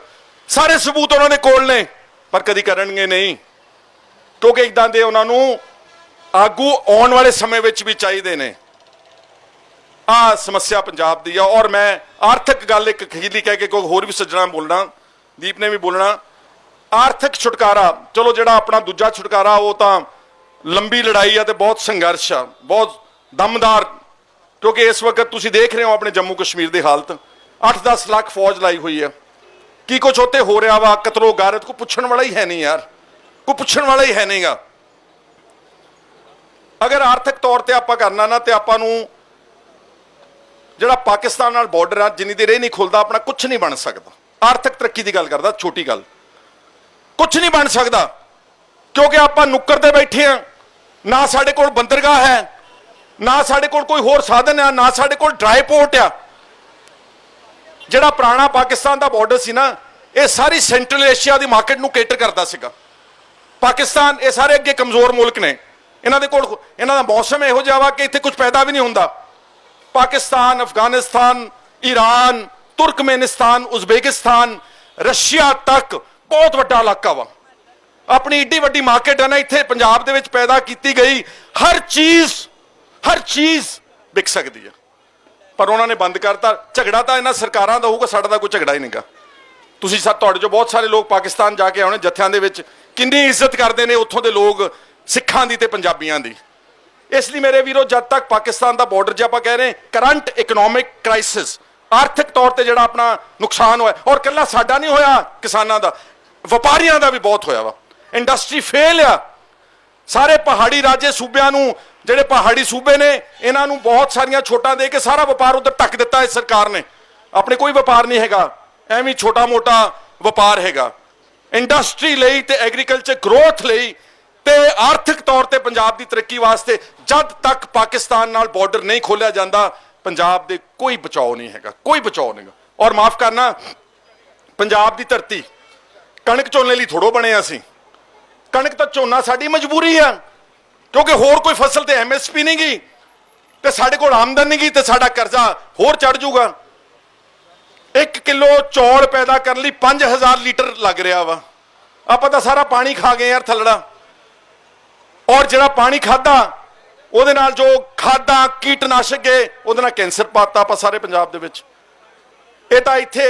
Speaker 1: ਸਾਰੇ ਸਬੂਤ ਉਹਨਾਂ ਦੇ ਕੋਲ ਨੇ, ਪਰ ਕਦੀ ਕਰਨਗੇ ਨਹੀਂ, ਕਿਉਂਕਿ ਇਦਾਂ ਦੇ ਉਹਨਾਂ ਨੂੰ ਆਗੂ ਆਉਣ ਵਾਲੇ ਸਮੇਂ ਵਿੱਚ ਵੀ ਚਾਹੀਦੇ ਨੇ। ਆ ਸਮੱਸਿਆ ਪੰਜਾਬ ਦੀ ਆ। ਔਰ ਮੈਂ ਆਰਥਿਕ ਗੱਲ ਇੱਕ ਖੀਲੀ ਕਹਿ ਕੇ ਕੋਈ ਹੋਰ ਵੀ ਸੱਜਣਾ ਬੋਲਣਾ, ਦੀਪ ਨੇ ਵੀ ਬੋਲਣਾ। ਆਰਥਿਕ ਛੁਟਕਾਰਾ, ਚਲੋ ਜਿਹੜਾ ਆਪਣਾ ਦੂਜਾ ਛੁਟਕਾਰਾ ਉਹ ਤਾਂ ਲੰਬੀ ਲੜਾਈ ਆ ਤੇ ਬਹੁਤ ਸੰਘਰਸ਼ ਆ, ਬਹੁਤ ਦਮਦਾਰ, ਕਿਉਂਕਿ ਇਸ ਵਕਤ ਤੁਸੀਂ ਦੇਖ ਰਹੇ ਹੋ ਆਪਣੇ ਜੰਮੂ ਕਸ਼ਮੀਰ ਦੀ ਹਾਲਤ। 8-10 ਲੱਖ ਫੌਜ ਲਾਈ ਹੋਈ ਆ, ਕੀ ਕੁਛ ਉੱਥੇ ਹੋ ਰਿਹਾ ਵਾ, ਕਤਲੋ ਗਾਰਤ, ਕੋਈ ਪੁੱਛਣ ਵਾਲਾ ਹੀ ਹੈ ਨਹੀਂ ਯਾਰ, ਕੋਈ ਪੁੱਛਣ ਵਾਲਾ ਹੀ ਹੈ ਨਹੀਂਗਾ। ਅਗਰ ਆਰਥਿਕ ਤੌਰ ਤੇ ਆਪਾਂ ਕਰਨਾ ਨਾ, ਤੇ ਆਪਾਂ ਨੂੰ ਜਿਹੜਾ ਪਾਕਿਸਤਾਨ ਨਾਲ ਬਾਰਡਰ ਆ, ਜਿੰਨੀ ਦੇਰ ਇਹ ਨਹੀਂ ਖੁੱਲਦਾ ਆਪਣਾ ਕੁਝ ਨਹੀਂ ਬਣ ਸਕਦਾ। ਆਰਥਿਕ ਤਰੱਕੀ ਦੀ ਗੱਲ ਕਰਦਾ, ਛੋਟੀ ਗੱਲ, ਕੁਝ ਨਹੀਂ ਬਣ ਸਕਦਾ, ਕਿਉਂਕਿ ਆਪਾਂ ਨੁੱਕਰ ਤੇ ਬੈਠੇ ਆ, ਨਾ ਸਾਡੇ ਕੋਲ ਬੰਦਰਗਾਹ ਹੈ, ਨਾ ਸਾਡੇ ਕੋਲ ਕੋਈ ਹੋਰ ਸਾਧਨ ਆ, ਨਾ ਸਾਡੇ ਕੋਲ ਡਰਾਈ ਪੋਰਟ ਆ। ਜਿਹੜਾ ਪੁਰਾਣਾ ਪਾਕਿਸਤਾਨ ਦਾ ਬਾਰਡਰ ਸੀ ਨਾ, ਇਹ ਸਾਰੀ ਸੈਂਟਰਲ ਏਸ਼ੀਆ ਦੀ ਮਾਰਕੀਟ ਨੂੰ ਕੇਟਰ ਕਰਦਾ ਸੀਗਾ। ਪਾਕਿਸਤਾਨ, ਇਹ ਸਾਰੇ ਅੱਗੇ ਕਮਜ਼ੋਰ ਮੁਲਕ ਨੇ, ਇਹਨਾਂ ਦੇ ਕੋਲ, ਇਹਨਾਂ ਦਾ ਮੌਸਮ ਇਹੋ ਜਿਹਾ ਵਾ ਕਿ ਇੱਥੇ ਕੁਝ ਪੈਦਾ ਵੀ ਨਹੀਂ ਹੁੰਦਾ। Pakistan, Afghanistan, Iran, Turkmenistan, Uzbekistan, Russia ਤੱਕ ਬਹੁਤ ਵੱਡਾ ਇਲਾਕਾ ਵਾ। ਆਪਣੀ ਏਡੀ ਵੱਡੀ ਮਾਰਕੀਟ ਹੈ ਨਾ, ਇੱਥੇ ਪੰਜਾਬ ਦੇ ਵਿੱਚ ਪੈਦਾ ਕੀਤੀ ਗਈ ਹਰ ਚੀਜ਼ ਵਿਕ ਸਕਦੀ ਹੈ, ਪਰ ਉਹਨਾਂ ਨੇ ਬੰਦ ਕਰਤਾ। ਝਗੜਾ ਤਾਂ ਇਹਨਾਂ ਸਰਕਾਰਾਂ ਦਾ ਹੋਊਗਾ, ਸਾਡਾ ਤਾਂ ਕੋਈ ਝਗੜਾ ਹੀ ਨਹੀਂਗਾ। ਤੁਸੀਂ ਤੁਹਾਡੇ ਚੋਂ ਬਹੁਤ ਸਾਰੇ ਲੋਕ ਪਾਕਿਸਤਾਨ ਜਾ ਕੇ ਆਉਣੇ, ਜੱਥਿਆਂ ਦੇ ਵਿੱਚ ਕਿੰਨੀ ਇੱਜ਼ਤ ਕਰਦੇ ਨੇ ਉੱਥੋਂ ਦੇ ਲੋਕ ਸਿੱਖਾਂ ਦੀ ਤੇ ਪੰਜਾਬੀਆਂ ਦੀ। ਇਸ ਲਈ ਮੇਰੇ ਵੀਰੋ, ਜਦ ਤੱਕ ਪਾਕਿਸਤਾਨ ਦਾ ਬਾਰਡਰ, ਜੇ ਆਪਾਂ ਕਹਿ ਰਹੇ ਕਰੰਟ ਇਕਨੋਮਿਕ ਕ੍ਰਾਈਸਿਸ, ਆਰਥਿਕ ਤੌਰ ਤੇ ਜਿਹੜਾ ਆਪਣਾ ਨੁਕਸਾਨ ਹੋਇਆ, ਔਰ ਇਕੱਲਾ ਸਾਡਾ ਨਹੀਂ ਹੋਇਆ, ਕਿਸਾਨਾਂ ਦਾ, ਵਪਾਰੀਆਂ ਦਾ ਵੀ ਬਹੁਤ ਹੋਇਆ ਵਾ। ਇੰਡਸਟਰੀ ਫੇਲ ਆ। ਸਾਰੇ ਪਹਾੜੀ ਰਾਜੇ ਸੂਬਿਆਂ ਨੂੰ, ਜਿਹੜੇ ਪਹਾੜੀ ਸੂਬੇ ਨੇ, ਇਹਨਾਂ ਨੂੰ ਬਹੁਤ ਸਾਰੀਆਂ ਛੋਟਾਂ ਦੇ ਕੇ ਸਾਰਾ ਵਪਾਰ ਉਧਰ ਢੱਕ ਦਿੱਤਾ ਇਸ ਸਰਕਾਰ ਨੇ। ਆਪਣੇ ਕੋਈ ਵਪਾਰ ਨਹੀਂ ਹੈਗਾ, ਐਵੇਂ ਛੋਟਾ ਮੋਟਾ ਵਪਾਰ ਹੈਗਾ। ਇੰਡਸਟਰੀ ਲਈ ਤੇ ਐਗਰੀਕਲਚਰ ਗਰੋਥ ਲਈ ਤੇ ਆਰਥਿਕ ਤੌਰ ਤੇ ਪੰਜਾਬ ਦੀ ਤਰੱਕੀ ਵਾਸਤੇ ਜਦ ਤੱਕ ਪਾਕਿਸਤਾਨ ਨਾਲ ਬਾਰਡਰ ਨਹੀਂ ਖੋਲਿਆ ਜਾਂਦਾ, ਪੰਜਾਬ ਦੇ ਕੋਈ ਬਚਾਓ ਨਹੀਂ ਹੈਗਾ, ਕੋਈ ਬਚਾਓ ਨਹੀਂਗਾ। ਔਰ ਮਾਫ ਕਰਨਾ, ਪੰਜਾਬ ਦੀ ਧਰਤੀ ਕਣਕ ਝੋਨੇ ਲਈ ਥੋੜੋ ਬਣੇ ਅਸੀਂ। ਕਣਕ ਤਾਂ ਝੋਨਾ ਸਾਡੀ ਮਜਬੂਰੀ ਆ, ਕਿਉਂਕਿ ਹੋਰ ਕੋਈ ਫਸਲ ਤੇ ਐਮਐਸਪੀ ਨਹੀਂ ਗਈ, ਤੇ ਸਾਡੇ ਕੋਲ ਆਮਦਨ ਨਹੀਂ ਗਈ, ਤੇ ਸਾਡਾ ਕਰਜ਼ਾ ਹੋਰ ਚੜ ਜਾਊਗਾ। 1 ਕਿਲੋ ਚੌਲ ਪੈਦਾ ਕਰਨ ਲਈ 5000 ਲੀਟਰ ਲੱਗ ਰਿਹਾ ਵਾ। ਆਪਾਂ ਤਾਂ ਸਾਰਾ ਪਾਣੀ ਖਾ ਗਏ ਯਾਰ ਥੱਲੜਾ। ਔਰ ਜਿਹੜਾ ਪਾਣੀ ਖਾਦਾ, ਉਹਦੇ ਨਾਲ ਜੋ ਖਾਦਾਂ ਕੀਟਨਾਸ਼ਕ ਗਏ, ਉਹਦੇ ਨਾਲ ਕੈਂਸਰ ਪਾਤਾ ਆਪਾਂ ਸਾਰੇ ਪੰਜਾਬ ਦੇ ਵਿੱਚ। ਇਹ ਤਾਂ ਇੱਥੇ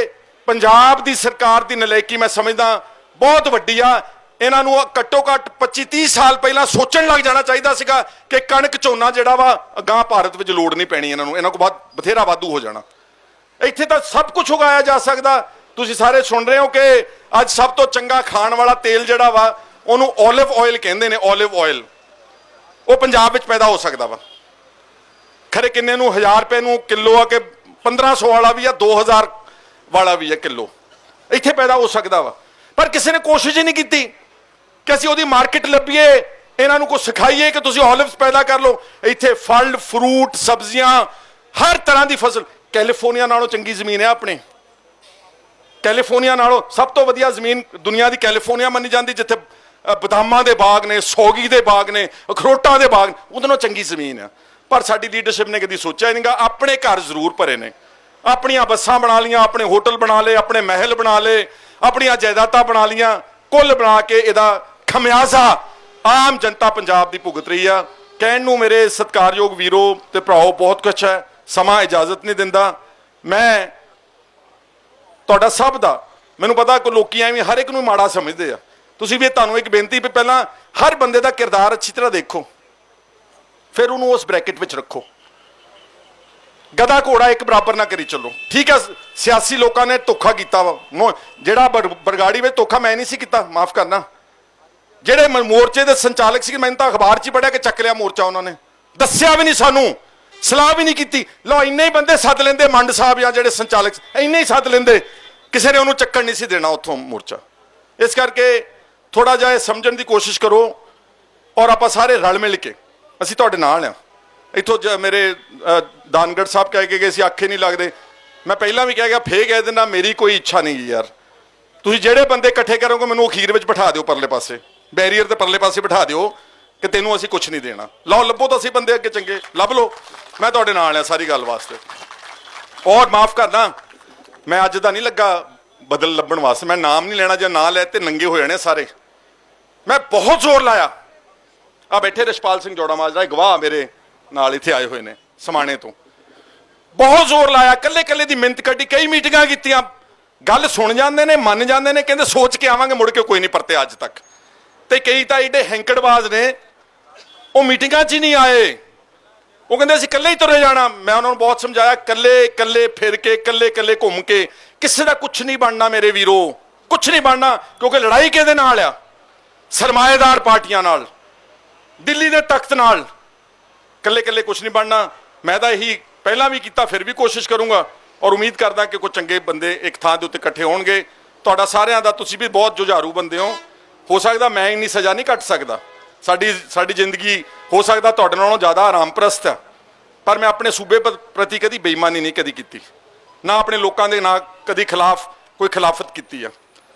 Speaker 1: ਪੰਜਾਬ ਦੀ ਸਰਕਾਰ ਦੀ ਨਲਾਇਕੀ ਮੈਂ ਸਮਝਦਾ ਬਹੁਤ ਵੱਡੀ ਆ। ਇਹਨਾਂ ਨੂੰ ਘੱਟੋ ਘੱਟ 25-30 ਸਾਲ ਪਹਿਲਾਂ ਸੋਚਣ ਲੱਗ ਜਾਣਾ ਚਾਹੀਦਾ ਸੀਗਾ ਕਿ ਕਣਕ ਝੋਨਾ ਜਿਹੜਾ ਵਾ ਅਗਾਂਹ ਭਾਰਤ ਵਿੱਚ ਲੋੜ ਨਹੀਂ ਪੈਣੀ ਇਹਨਾਂ ਨੂੰ, ਇਹਨਾਂ ਕੋਲ ਬਥੇਰਾ ਵਾਧੂ ਹੋ ਜਾਣਾ। ਇੱਥੇ ਤਾਂ ਸਭ ਕੁਝ ਉਗਾਇਆ ਜਾ ਸਕਦਾ। ਤੁਸੀਂ ਸਾਰੇ ਸੁਣ ਰਹੇ ਹੋ ਕਿ ਅੱਜ ਸਭ ਤੋਂ ਚੰਗਾ ਖਾਣ ਵਾਲਾ ਤੇਲ ਜਿਹੜਾ ਵਾ, ਉਹਨੂੰ ਓਲਿਵ ਆਇਲ ਕਹਿੰਦੇ ਨੇ, ਓਲਿਵ ਆਇਲ, ਉਹ ਪੰਜਾਬ ਵਿੱਚ ਪੈਦਾ ਹੋ ਸਕਦਾ ਵਾ। ਖਰੇ ਕਿੰਨੇ ਨੂੰ, 1000 ਰੁਪਏ ਨੂੰ ਕਿਲੋ ਆ, ਕਿ 1500 ਵਾਲਾ ਵੀ ਆ, 2000 ਵਾਲਾ ਵੀ ਆ ਕਿਲੋ, ਇੱਥੇ ਪੈਦਾ ਹੋ ਸਕਦਾ ਵਾ। ਪਰ ਕਿਸੇ ਨੇ ਕੋਸ਼ਿਸ਼ ਹੀ ਨਹੀਂ ਕੀਤੀ ਕਿ ਅਸੀਂ ਉਹਦੀ ਮਾਰਕੀਟ ਲੱਭੀਏ, ਇਹਨਾਂ ਨੂੰ ਕੁਝ ਸਿਖਾਈਏ ਕਿ ਤੁਸੀਂ ਓਲਿਵਸ ਪੈਦਾ ਕਰ ਲਓ। ਇੱਥੇ ਫਲ, ਫਰੂਟ, ਸਬਜ਼ੀਆਂ, ਹਰ ਤਰ੍ਹਾਂ ਦੀ ਫਸਲ। ਕੈਲੀਫੋਰਨੀਆ ਨਾਲੋਂ ਚੰਗੀ ਜ਼ਮੀਨ ਹੈ ਆਪਣੇ। ਕੈਲੀਫੋਰਨੀਆ ਨਾਲੋਂ ਸਭ ਤੋਂ ਵਧੀਆ ਜ਼ਮੀਨ ਦੁਨੀਆ ਦੀ ਕੈਲੀਫੋਰਨੀਆ ਮੰਨੀ ਜਾਂਦੀ, ਜਿੱਥੇ ਬਦਾਮਾਂ ਦੇ ਬਾਗ ਨੇ, ਸੌਗੀ ਦੇ ਬਾਗ ਨੇ, ਅਖਰੋਟਾਂ ਦੇ ਬਾਗ, ਉਹਦੇ ਨਾਲੋਂ ਚੰਗੀ ਜ਼ਮੀਨ ਆ। ਪਰ ਸਾਡੀ ਲੀਡਰਸ਼ਿਪ ਨੇ ਕਦੀ ਸੋਚਿਆ ਨਹੀਂਗਾ। ਆਪਣੇ ਘਰ ਜ਼ਰੂਰ ਭਰੇ ਨੇ, ਆਪਣੀਆਂ ਬੱਸਾਂ ਬਣਾ ਲੀਆਂ, ਆਪਣੇ ਹੋਟਲ ਬਣਾ ਲਏ, ਆਪਣੇ ਮਹਿਲ ਬਣਾ ਲਏ, ਆਪਣੀਆਂ ਜਾਇਦਾਦਾਂ ਬਣਾ ਲੀਆਂ, ਕੁੱਲ ਬਣਾ ਕੇ ਇਹਦਾ ਖਮਿਆਜ਼ਾ ਆਮ ਜਨਤਾ ਪੰਜਾਬ ਦੀ ਭੁਗਤ ਰਹੀ ਆ। ਕਹਿਣ ਨੂੰ ਮੇਰੇ ਸਤਿਕਾਰਯੋਗ ਵੀਰੋ ਤੇ ਭਰਾਓ ਬਹੁਤ ਕੁਛ ਹੈ, ਸਮਾਂ ਇਜਾਜ਼ਤ ਨਹੀਂ ਦਿੰਦਾ। ਮੈਂ ਤੁਹਾਡਾ ਸਭ ਦਾ, ਮੈਨੂੰ ਪਤਾ ਕਿ ਲੋਕੀ ਐਵੇਂ ਹਰ ਇੱਕ ਨੂੰ ਮਾੜਾ ਸਮਝਦੇ ਆ। ਤੁਸੀਂ ਵੀ ਤੁਹਾਨੂੰ ਇੱਕ ਬੇਨਤੀ, ਵੀ ਪਹਿਲਾਂ ਹਰ ਬੰਦੇ ਦਾ ਕਿਰਦਾਰ ਅੱਛੀ ਤਰ੍ਹਾਂ ਦੇਖੋ, ਫਿਰ ਉਹਨੂੰ ਉਸ ਬ੍ਰੈਕਟ ਵਿੱਚ ਰੱਖੋ। ਗਧਾ ਘੋੜਾ ਇੱਕ ਬਰਾਬਰ ਨਾ ਕਰੀ ਚੱਲੋ। ਠੀਕ ਹੈ, ਸਿਆਸੀ ਲੋਕਾਂ ਨੇ ਧੋਖਾ ਕੀਤਾ ਵਾ, ਜਿਹੜਾ ਬਰਗਾੜੀ ਵਿੱਚ ਧੋਖਾ ਮੈਂ ਨਹੀਂ ਸੀ ਕੀਤਾ, ਮਾਫ ਕਰਨਾ। ਜਿਹੜੇ ਮੋਰਚੇ ਦੇ ਸੰਚਾਲਕ ਸੀ, ਮੈਨੂੰ ਤਾਂ ਅਖਬਾਰ 'ਚ ਹੀ ਪੜਿਆ ਕਿ ਚੱਕ ਲਿਆ ਮੋਰਚਾ ਉਹਨਾਂ ਨੇ, ਦੱਸਿਆ ਵੀ ਨਹੀਂ ਸਾਨੂੰ। ਸਲਾਹ ਵੀ ਨਹੀਂ ਕੀਤੀ। ਲਓ ਇੰਨੇ ਹੀ ਬੰਦੇ ਸੱਦ ਲੈਂਦੇ, ਮੰਡ ਸਾਹਿਬ ਜਾਂ ਜਿਹੜੇ ਸੰਚਾਲਕ ਇੰਨੇ ਹੀ ਸੱਦ ਲੈਂਦੇ, ਕਿਸੇ ਨੇ ਉਹਨੂੰ ਚੱਕਣ ਨਹੀਂ ਸੀ ਦੇਣਾ ਉੱਥੋਂ ਮੋਰਚਾ। ਇਸ ਕਰਕੇ ਥੋੜਾ ਜਿਹਾ ਇਹ ਸਮਝਣ ਦੀ ਕੋਸ਼ਿਸ਼ ਕਰੋ ਔਰ ਆਪਾਂ ਸਾਰੇ ਰਲ ਮਿਲ ਕੇ, ਅਸੀਂ ਤੁਹਾਡੇ ਨਾਲ ਆ। ਇੱਥੋਂ ਮੇਰੇ ਦਾਨਗੜ ਸਾਹਿਬ ਕਹਿ ਕੇ ਗਏ ਸੀ ਆਖੇ ਨਹੀਂ ਲੱਗਦੇ, ਮੈਂ ਪਹਿਲਾਂ ਵੀ ਕਹਿ ਗਿਆ, ਫੇਰ ਕਹਿ ਦਿੰਦਾ, ਮੇਰੀ ਕੋਈ ਇੱਛਾ ਨਹੀਂ ਯਾਰ। ਤੁਸੀਂ ਜਿਹੜੇ ਬੰਦੇ ਇਕੱਠੇ ਕਰੋਗੇ ਮੈਨੂੰ ਅਖੀਰ ਵਿੱਚ ਬਿਠਾ ਦਿਓ, ਪਰਲੇ ਪਾਸੇ ਬੈਰੀਅਰ ਦੇ ਪਰਲੇ ਪਾਸੇ ਬਿਠਾ ਦਿਓ ਕਿ ਤੈਨੂੰ ਅਸੀਂ ਕੁਝ ਨਹੀਂ ਦੇਣਾ। ਲਓ ਲੱਭੋ ਤਾਂ ਅਸੀਂ ਬੰਦੇ ਅੱਗੇ ਚੰਗੇ ਲੱਭ ਲਓ, ਮੈਂ ਤੁਹਾਡੇ ਨਾਲ ਆ ਸਾਰੀ ਗੱਲ ਵਾਸਤੇ। ਔਰ ਮਾਫ ਕਰਨਾ, ਮੈਂ ਅੱਜ ਦਾ ਨਹੀਂ ਲੱਗਾ ਬਦਲ ਲੱਭਣ ਵਾਸਤੇ, ਮੈਂ ਨਾਮ ਨਹੀਂ ਲੈਣਾ, ਜੇ ਨਾਂ ਲੈ ਤੇ ਨੰਗੇ ਹੋ ਜਾਣੇ ਸਾਰੇ। ਮੈਂ ਬਹੁਤ ਜ਼ੋਰ ਲਾਇਆ, ਆ ਬੈਠੇ ਰਸ਼ਪਾਲ ਸਿੰਘ ਜੋੜਾ ਮਾਜਰਾ ਗਵਾਹ ਮੇਰੇ ਨਾਲ ਇੱਥੇ ਆਏ ਹੋਏ ਨੇ ਸਮਾਣੇ ਤੋਂ, ਬਹੁਤ ਜ਼ੋਰ ਲਾਇਆ, ਕੱਲੇ ਕੱਲੇ ਦੀ ਮਿਹਨਤ ਕੱਢੀ, ਕਈ ਮੀਟਿੰਗਾਂ ਕੀਤੀਆਂ, ਗੱਲ ਸੁਣ ਜਾਂਦੇ ਨੇ, ਮੰਨ ਜਾਂਦੇ ਨੇ, ਕਹਿੰਦੇ ਸੋਚ ਕੇ ਆਵਾਂਗੇ, ਮੁੜ ਕੇ ਕੋਈ ਨਹੀਂ ਪਰਤੇ ਅੱਜ ਤੱਕ। ਤੇ ਕਈ ਤਾਂ ਏਡੇ ਹੈਂਕੜਬਾਜ਼ ਨੇ, ਉਹ ਮੀਟਿੰਗਾਂ 'ਚ ਹੀ ਨਹੀਂ ਆਏ, ਉਹ ਕਹਿੰਦੇ ਅਸੀਂ ਇਕੱਲੇ ਹੀ ਤੁਰੇ ਜਾਣਾ। ਮੈਂ ਉਹਨਾਂ ਨੂੰ ਬਹੁਤ ਸਮਝਾਇਆ, ਇਕੱਲੇ ਇਕੱਲੇ ਫਿਰ ਕੇ, ਇਕੱਲੇ ਇਕੱਲੇ ਘੁੰਮ ਕੇ ਕਿਸੇ ਦਾ ਕੁਝ ਨਹੀਂ ਬਣਨਾ ਮੇਰੇ ਵੀਰੋ, ਕੁਝ ਨਹੀਂ ਬਣਨਾ। ਕਿਉਂਕਿ ਲੜਾਈ ਕਿਹਦੇ ਨਾਲ ਆ? ਸਰਮਾਏਦਾਰ ਪਾਰਟੀਆਂ ਨਾਲ, ਦਿੱਲੀ ਦੇ ਤਖਤ ਨਾਲ। ਇਕੱਲੇ ਇਕੱਲੇ ਕੁਝ ਨਹੀਂ ਬਣਨਾ। ਮੈਂ ਤਾਂ ਇਹੀ ਪਹਿਲਾਂ ਵੀ ਕੀਤਾ, ਫਿਰ ਵੀ ਕੋਸ਼ਿਸ਼ ਕਰੂੰਗਾ ਔਰ ਉਮੀਦ ਕਰਦਾ ਕਿ ਕੋਈ ਚੰਗੇ ਬੰਦੇ ਇੱਕ ਥਾਂ ਦੇ ਉੱਤੇ ਇਕੱਠੇ ਹੋਣਗੇ। ਤੁਹਾਡਾ ਸਾਰਿਆਂ ਦਾ, ਤੁਸੀਂ ਵੀ ਬਹੁਤ ਜੁਝਾਰੂ ਬੰਦੇ ਹੋ ਸਕਦਾ ਮੈਂ ਇੰਨੀ ਸਜ਼ਾ ਨਹੀਂ ਕੱਟ ਸਕਦਾ, ਸਾਡੀ ਜ਼ਿੰਦਗੀ ਹੋ ਸਕਦਾ ਤੁਹਾਡੇ ਨਾਲੋਂ ਜ਼ਿਆਦਾ ਆਰਾਮਪ੍ਰਸਤ ਹੈ, ਪਰ ਮੈਂ ਆਪਣੇ ਸੂਬੇ ਪ੍ਰਤੀ ਕਦੀ ਬੇਈਮਾਨੀ ਨਹੀਂ ਕਦੀ ਕੀਤੀ, ਨਾ ਆਪਣੇ ਲੋਕਾਂ ਦੇ ਨਾ ਕਦੀ ਕੋਈ ਖਿਲਾਫਤ ਕੀਤੀ ਆ।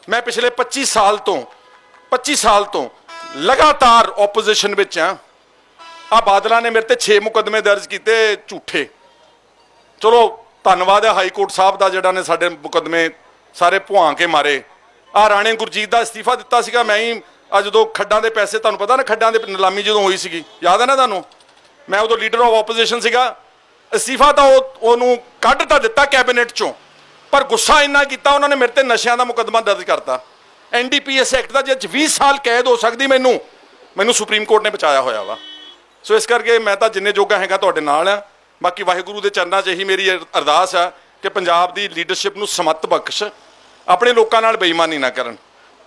Speaker 1: ਮੈਂ ਪਿਛਲੇ 25 ਸਾਲ ਤੋਂ ਲਗਾਤਾਰ ਆਪੋਜੀਸ਼ਨ ਵਿੱਚ ਆ। ਆ ਬਾਦਲਾਂ ਨੇ ਮੇਰੇ ਤੇ 6 ਮੁਕੱਦਮੇ ਦਰਜ ਕੀਤੇ ਝੂਠੇ। ਚਲੋ ਧੰਨਵਾਦ ਹੈ ਹਾਈ ਕੋਰਟ ਸਾਹਿਬ ਦਾ ਜਿਹੜਾ ਨੇ ਸਾਡੇ ਮੁਕੱਦਮੇ ਸਾਰੇ ਭੁਆਂ ਕੇ ਮਾਰੇ। ਆ ਰਾਣੇ ਗੁਰਜੀਤ ਦਾ ਅਸਤੀਫਾ ਦਿੱਤਾ ਸੀਗਾ ਮੈਂ ਹੀ, ਜਦੋਂ ਖੱਡਾਂ ਦੇ ਪੈਸੇ, ਤੁਹਾਨੂੰ ਪਤਾ ਨਾ ਖੱਡਾਂ ਦੇ ਨਿਲਾਮੀ ਜਦੋਂ ਹੋਈ ਸੀਗੀ, ਯਾਦ ਹੈ ਨਾ ਤੁਹਾਨੂੰ? ਮੈਂ ਉਦੋਂ ਲੀਡਰ ਆਫ ਆਪੋਜੀਸ਼ਨ ਸੀਗਾ। ਅਸਤੀਫਾ ਤਾਂ ਉਹਨੂੰ ਕੱਢ ਤਾਂ ਦਿੱਤਾ ਕੈਬਨਿਟ ਚੋਂ, ਪਰ ਗੁੱਸਾ ਇੰਨਾ ਕੀਤਾ ਉਹਨਾਂ ਨੇ ਮੇਰੇ ਤੇ ਨਸ਼ਿਆਂ ਦਾ ਮੁਕੱਦਮਾ ਦਰਜ ਕਰਤਾ। NDPS ਐਕਟ ਦਾ ਜੇ 20 ਸਾਲ ਕੈਦ ਹੋ ਸਕਦੀ ਮੈਨੂੰ ਸੁਪਰੀਮ ਕੋਰਟ ਨੇ ਬਚਾਇਆ ਹੋਇਆ ਵਾ। ਸੋ ਇਸ ਕਰਕੇ ਮੈਂ ਤਾਂ ਜਿੰਨੇ ਜੋਗਾ ਹੈਗਾ ਤੁਹਾਡੇ ਨਾਲ ਆ। ਬਾਕੀ ਵਾਹਿਗੁਰੂ ਦੇ ਚਰਨਾਂ 'ਚ ਇਹੀ ਮੇਰੀ ਅਰਦਾਸ ਆ ਕਿ ਪੰਜਾਬ ਦੀ ਲੀਡਰਸ਼ਿਪ ਨੂੰ ਸਮੱਤ ਬਖਸ਼, ਆਪਣੇ ਲੋਕਾਂ ਨਾਲ ਬੇਈਮਾਨੀ ਨਾ ਕਰਨ,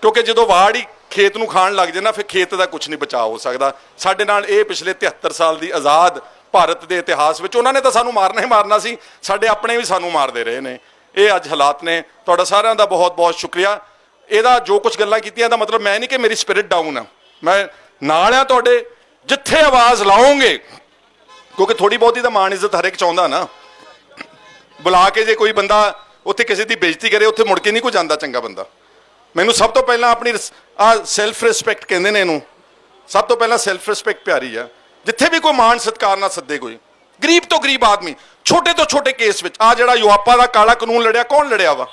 Speaker 1: ਕਿਉਂਕਿ ਜਦੋਂ ਵਾੜ ਹੀ ਖੇਤ ਨੂੰ ਖਾਣ ਲੱਗ ਜੇ ਨਾ, ਫਿਰ ਖੇਤ ਦਾ ਕੁਝ ਨਹੀਂ ਬਚਾਅ ਹੋ ਸਕਦਾ। ਸਾਡੇ ਨਾਲ ਇਹ ਪਿਛਲੇ 73 ਸਾਲ ਦੀ ਆਜ਼ਾਦ ਭਾਰਤ ਦੇ ਇਤਿਹਾਸ ਵਿੱਚ ਉਹਨਾਂ ਨੇ ਤਾਂ ਸਾਨੂੰ ਮਾਰਨਾ ਹੀ ਮਾਰਨਾ ਸੀ, ਸਾਡੇ ਆਪਣੇ ਵੀ ਸਾਨੂੰ ਮਾਰਦੇ ਰਹੇ ਨੇ। ਇਹ ਅੱਜ ਹਾਲਾਤ ਨੇ। ਤੁਹਾਡਾ ਸਾਰਿਆਂ ਦਾ ਬਹੁਤ ਬਹੁਤ ਸ਼ੁਕਰੀਆ। ਇਹਦਾ ਜੋ ਕੁਝ ਗੱਲਾਂ ਕੀਤੀਆਂ ਦਾ ਮਤਲਬ ਮੈਂ ਨਹੀਂ ਕਿ ਮੇਰੀ ਸਪਿਰਿਟ ਡਾਊਨ ਆ, ਮੈਂ ਨਾਲ ਆ ਤੁਹਾਡੇ, ਜਿੱਥੇ ਆਵਾਜ਼ ਲਾਓਗੇ, ਕਿਉਂਕਿ ਥੋੜੀ ਬਹੁਤੀ ਤਾਂ ਮਾਣ ਇੱਜ਼ਤ ਹਰ ਇੱਕ ਚਾਹੁੰਦਾ ਨਾ। ਬੁਲਾ ਕੇ ਜੇ ਕੋਈ ਬੰਦਾ ਉੱਥੇ ਕਿਸੇ ਦੀ ਬੇਇੱਜ਼ਤੀ ਕਰੇ, ਉੱਥੇ ਮੁੜ ਕੇ ਨਹੀਂ ਕੋਈ ਜਾਂਦਾ ਚੰਗਾ ਬੰਦਾ। ਮੈਨੂੰ ਸਭ ਤੋਂ ਪਹਿਲਾਂ ਆਪਣੀ ਸੈਲਫ ਰਿਸਪੈਕਟ ਕਹਿੰਦੇ ਨੇ ਇਹਨੂੰ, ਸਭ ਤੋਂ ਪਹਿਲਾਂ ਸੈਲਫ ਰਿਸਪੈਕਟ ਪਿਆਰੀ ਆ। ਜਿੱਥੇ ਵੀ ਕੋਈ ਮਾਣ ਸਤਿਕਾਰ ਨਾਲ ਸੱਦੇ, ਕੋਈ ਗਰੀਬ ਤੋਂ ਗਰੀਬ ਆਦਮੀ, ਛੋਟੇ ਤੋਂ ਛੋਟੇ ਕੇਸ ਵਿੱਚ, ਆ ਜਿਹੜਾ ਯੂਆਪਾ ਦਾ ਕਾਲਾ ਕਾਨੂੰਨ ਲੜਿਆ, ਕੌਣ ਲੜਿਆ ਵਾ?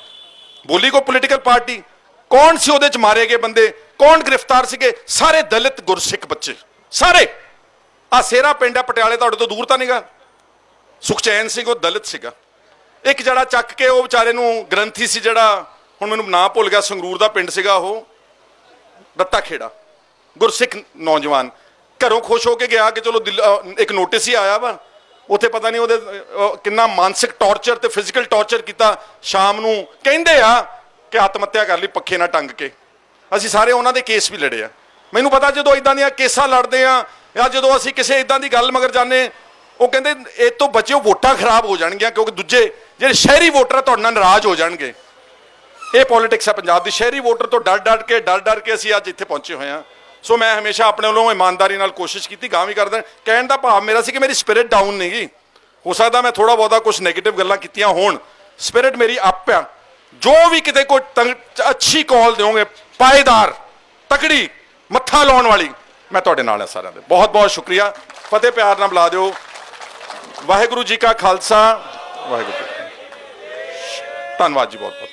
Speaker 1: ਬੋਲੀ ਕੋਈ ਪੋਲੀਟੀਕਲ ਪਾਰਟੀ? ਕੌਣ ਸੀ ਉਹਦੇ ਚ ਮਾਰੇ ਗਏ ਬੰਦੇ? ਕੌਣ ਗ੍ਰਿਫਤਾਰ ਸੀਗੇ? ਸਾਰੇ ਦਲਿਤ ਗੁਰਸਿੱਖ ਬੱਚੇ, ਸਾਰੇ। ਆ ਸੇਰਾ ਪਿੰਡ ਆ ਪਟਿਆਲੇ, ਤੁਹਾਡੇ ਤੋਂ ਦੂਰ ਤਾਂ ਨਹੀਂਗਾ। ਸੁਖਚੈਨ ਸਿੰਘ ਉਹ ਦਲਿਤ ਸੀਗਾ। ਇੱਕ ਜਿਹੜਾ ਚੱਕ ਕੇ ਉਹ ਵਿਚਾਰੇ ਨੂੰ ਗ੍ਰੰਥੀ ਸੀ, ਜਿਹੜਾ ਹੁਣ ਮੈਨੂੰ ਨਾਂ ਭੁੱਲ ਗਿਆ, ਸੰਗਰੂਰ ਦਾ ਪਿੰਡ ਸੀਗਾ ਉਹ, ਰੱਤਾ ਖੇੜਾ, ਗੁਰਸਿੱਖ ਨੌਜਵਾਨ, ਘਰੋਂ ਖੁਸ਼ ਹੋ ਕੇ ਗਿਆ ਕਿ ਚਲੋ ਇੱਕ ਨੋਟਿਸ ਹੀ ਆਇਆ ਵਾ, ਉੱਥੇ ਪਤਾ ਨਹੀਂ ਉਹਦੇ ਕਿੰਨਾ ਮਾਨਸਿਕ ਟੌਰਚਰ ਤੇ ਫਿਜ਼ੀਕਲ ਟੌਰਚਰ ਕੀਤਾ। ਸ਼ਾਮ ਨੂੰ ਕਹਿੰਦੇ ਆ ਕਿ ਆਤਮ ਹੱਤਿਆ ਕਰ ਲਈ ਪੱਖੇ ਨਾਲ ਟੰਗ ਕੇ। ਅਸੀਂ ਸਾਰੇ ਉਹਨਾਂ ਦੇ ਕੇਸ ਵੀ ਲੜੇ ਆ। ਮੈਨੂੰ ਪਤਾ ਜਦੋਂ ਇਦਾਂ ਦੀਆਂ ਕੇਸਾਂ ਲੜਦੇ ਆ, ਜਾਂ ਜਦੋਂ ਅਸੀਂ ਕਿਸੇ ਇਦਾਂ ਦੀ ਗੱਲ ਮਗਰ ਜਾਂਦੇ, ਉਹ ਕਹਿੰਦੇ ਇਹ ਤੋਂ ਬਚਿਓ, ਵੋਟਾਂ ਖਰਾਬ ਹੋ ਜਾਣਗੀਆਂ, ਕਿਉਂਕਿ ਦੂਜੇ ਜਿਹੜੇ ਸ਼ਹਿਰੀ ਵੋਟਰ ਆ ਤੁਹਾਡੇ ਨਾਲ ਨਾਰਾਜ਼ ਹੋ ਜਾਣਗੇ। ਇਹ ਪੋਲਿਟਿਕਸ ਹੈ ਪੰਜਾਬ ਦੀ। ਸ਼ਹਿਰੀ ਵੋਟਰ ਤੋਂ ਡਰ ਕੇ ਅਸੀਂ ਅੱਜ ਇੱਥੇ ਪਹੁੰਚੇ ਹੋਏ ਹਾਂ। ਸੋ ਮੈਂ ਹਮੇਸ਼ਾ ਆਪਣੇ ਵੱਲੋਂ ਇਮਾਨਦਾਰੀ ਨਾਲ ਕੋਸ਼ਿਸ਼ ਕੀਤੀ, ਗਾਂ ਵੀ ਕਰਦਾ। ਕਹਿਣ ਦਾ ਭਾਵ ਮੇਰਾ ਸੀ ਕਿ ਮੇਰੀ ਸਪਿਰਿਟ ਡਾਊਨ ਨਹੀਂ ਗਈ। ਹੋ ਸਕਦਾ ਮੈਂ ਥੋੜਾ ਬਹੁਤਾ ਕੁਝ ਨੈਗੇਟਿਵ ਗੱਲਾਂ ਕੀਤੀਆਂ ਹੋਣ, ਸਪਿਰਿਟ ਮੇਰੀ ਅਪ ਆ। ਜੋ ਵੀ ਕਿਤੇ ਕੋਈ ਅੱਛੀ ਕਾਲ ਦਿਓਗੇ, ਪਾਏਦਾਰ, ਤਕੜੀ, ਮੱਥਾ ਲਾਉਣ ਵਾਲੀ, ਮੈਂ ਤੁਹਾਡੇ ਨਾਲ ਹਾਂ ਸਾਰਿਆਂ ਦੇ। ਬਹੁਤ ਬਹੁਤ ਸ਼ੁਕਰੀਆ। ਫਤਿਹ ਪਿਆਰ ਨਾਲ ਬੁਲਾ ਦਿਓ। ਵਾਹਿਗੁਰੂ ਜੀ ਕਾ ਖਾਲਸਾ, ਵਾਹਿਗੁਰੂ ਜੀ। ਧੰਨਵਾਦ ਜੀ ਬਹੁਤ ਬਹੁਤ।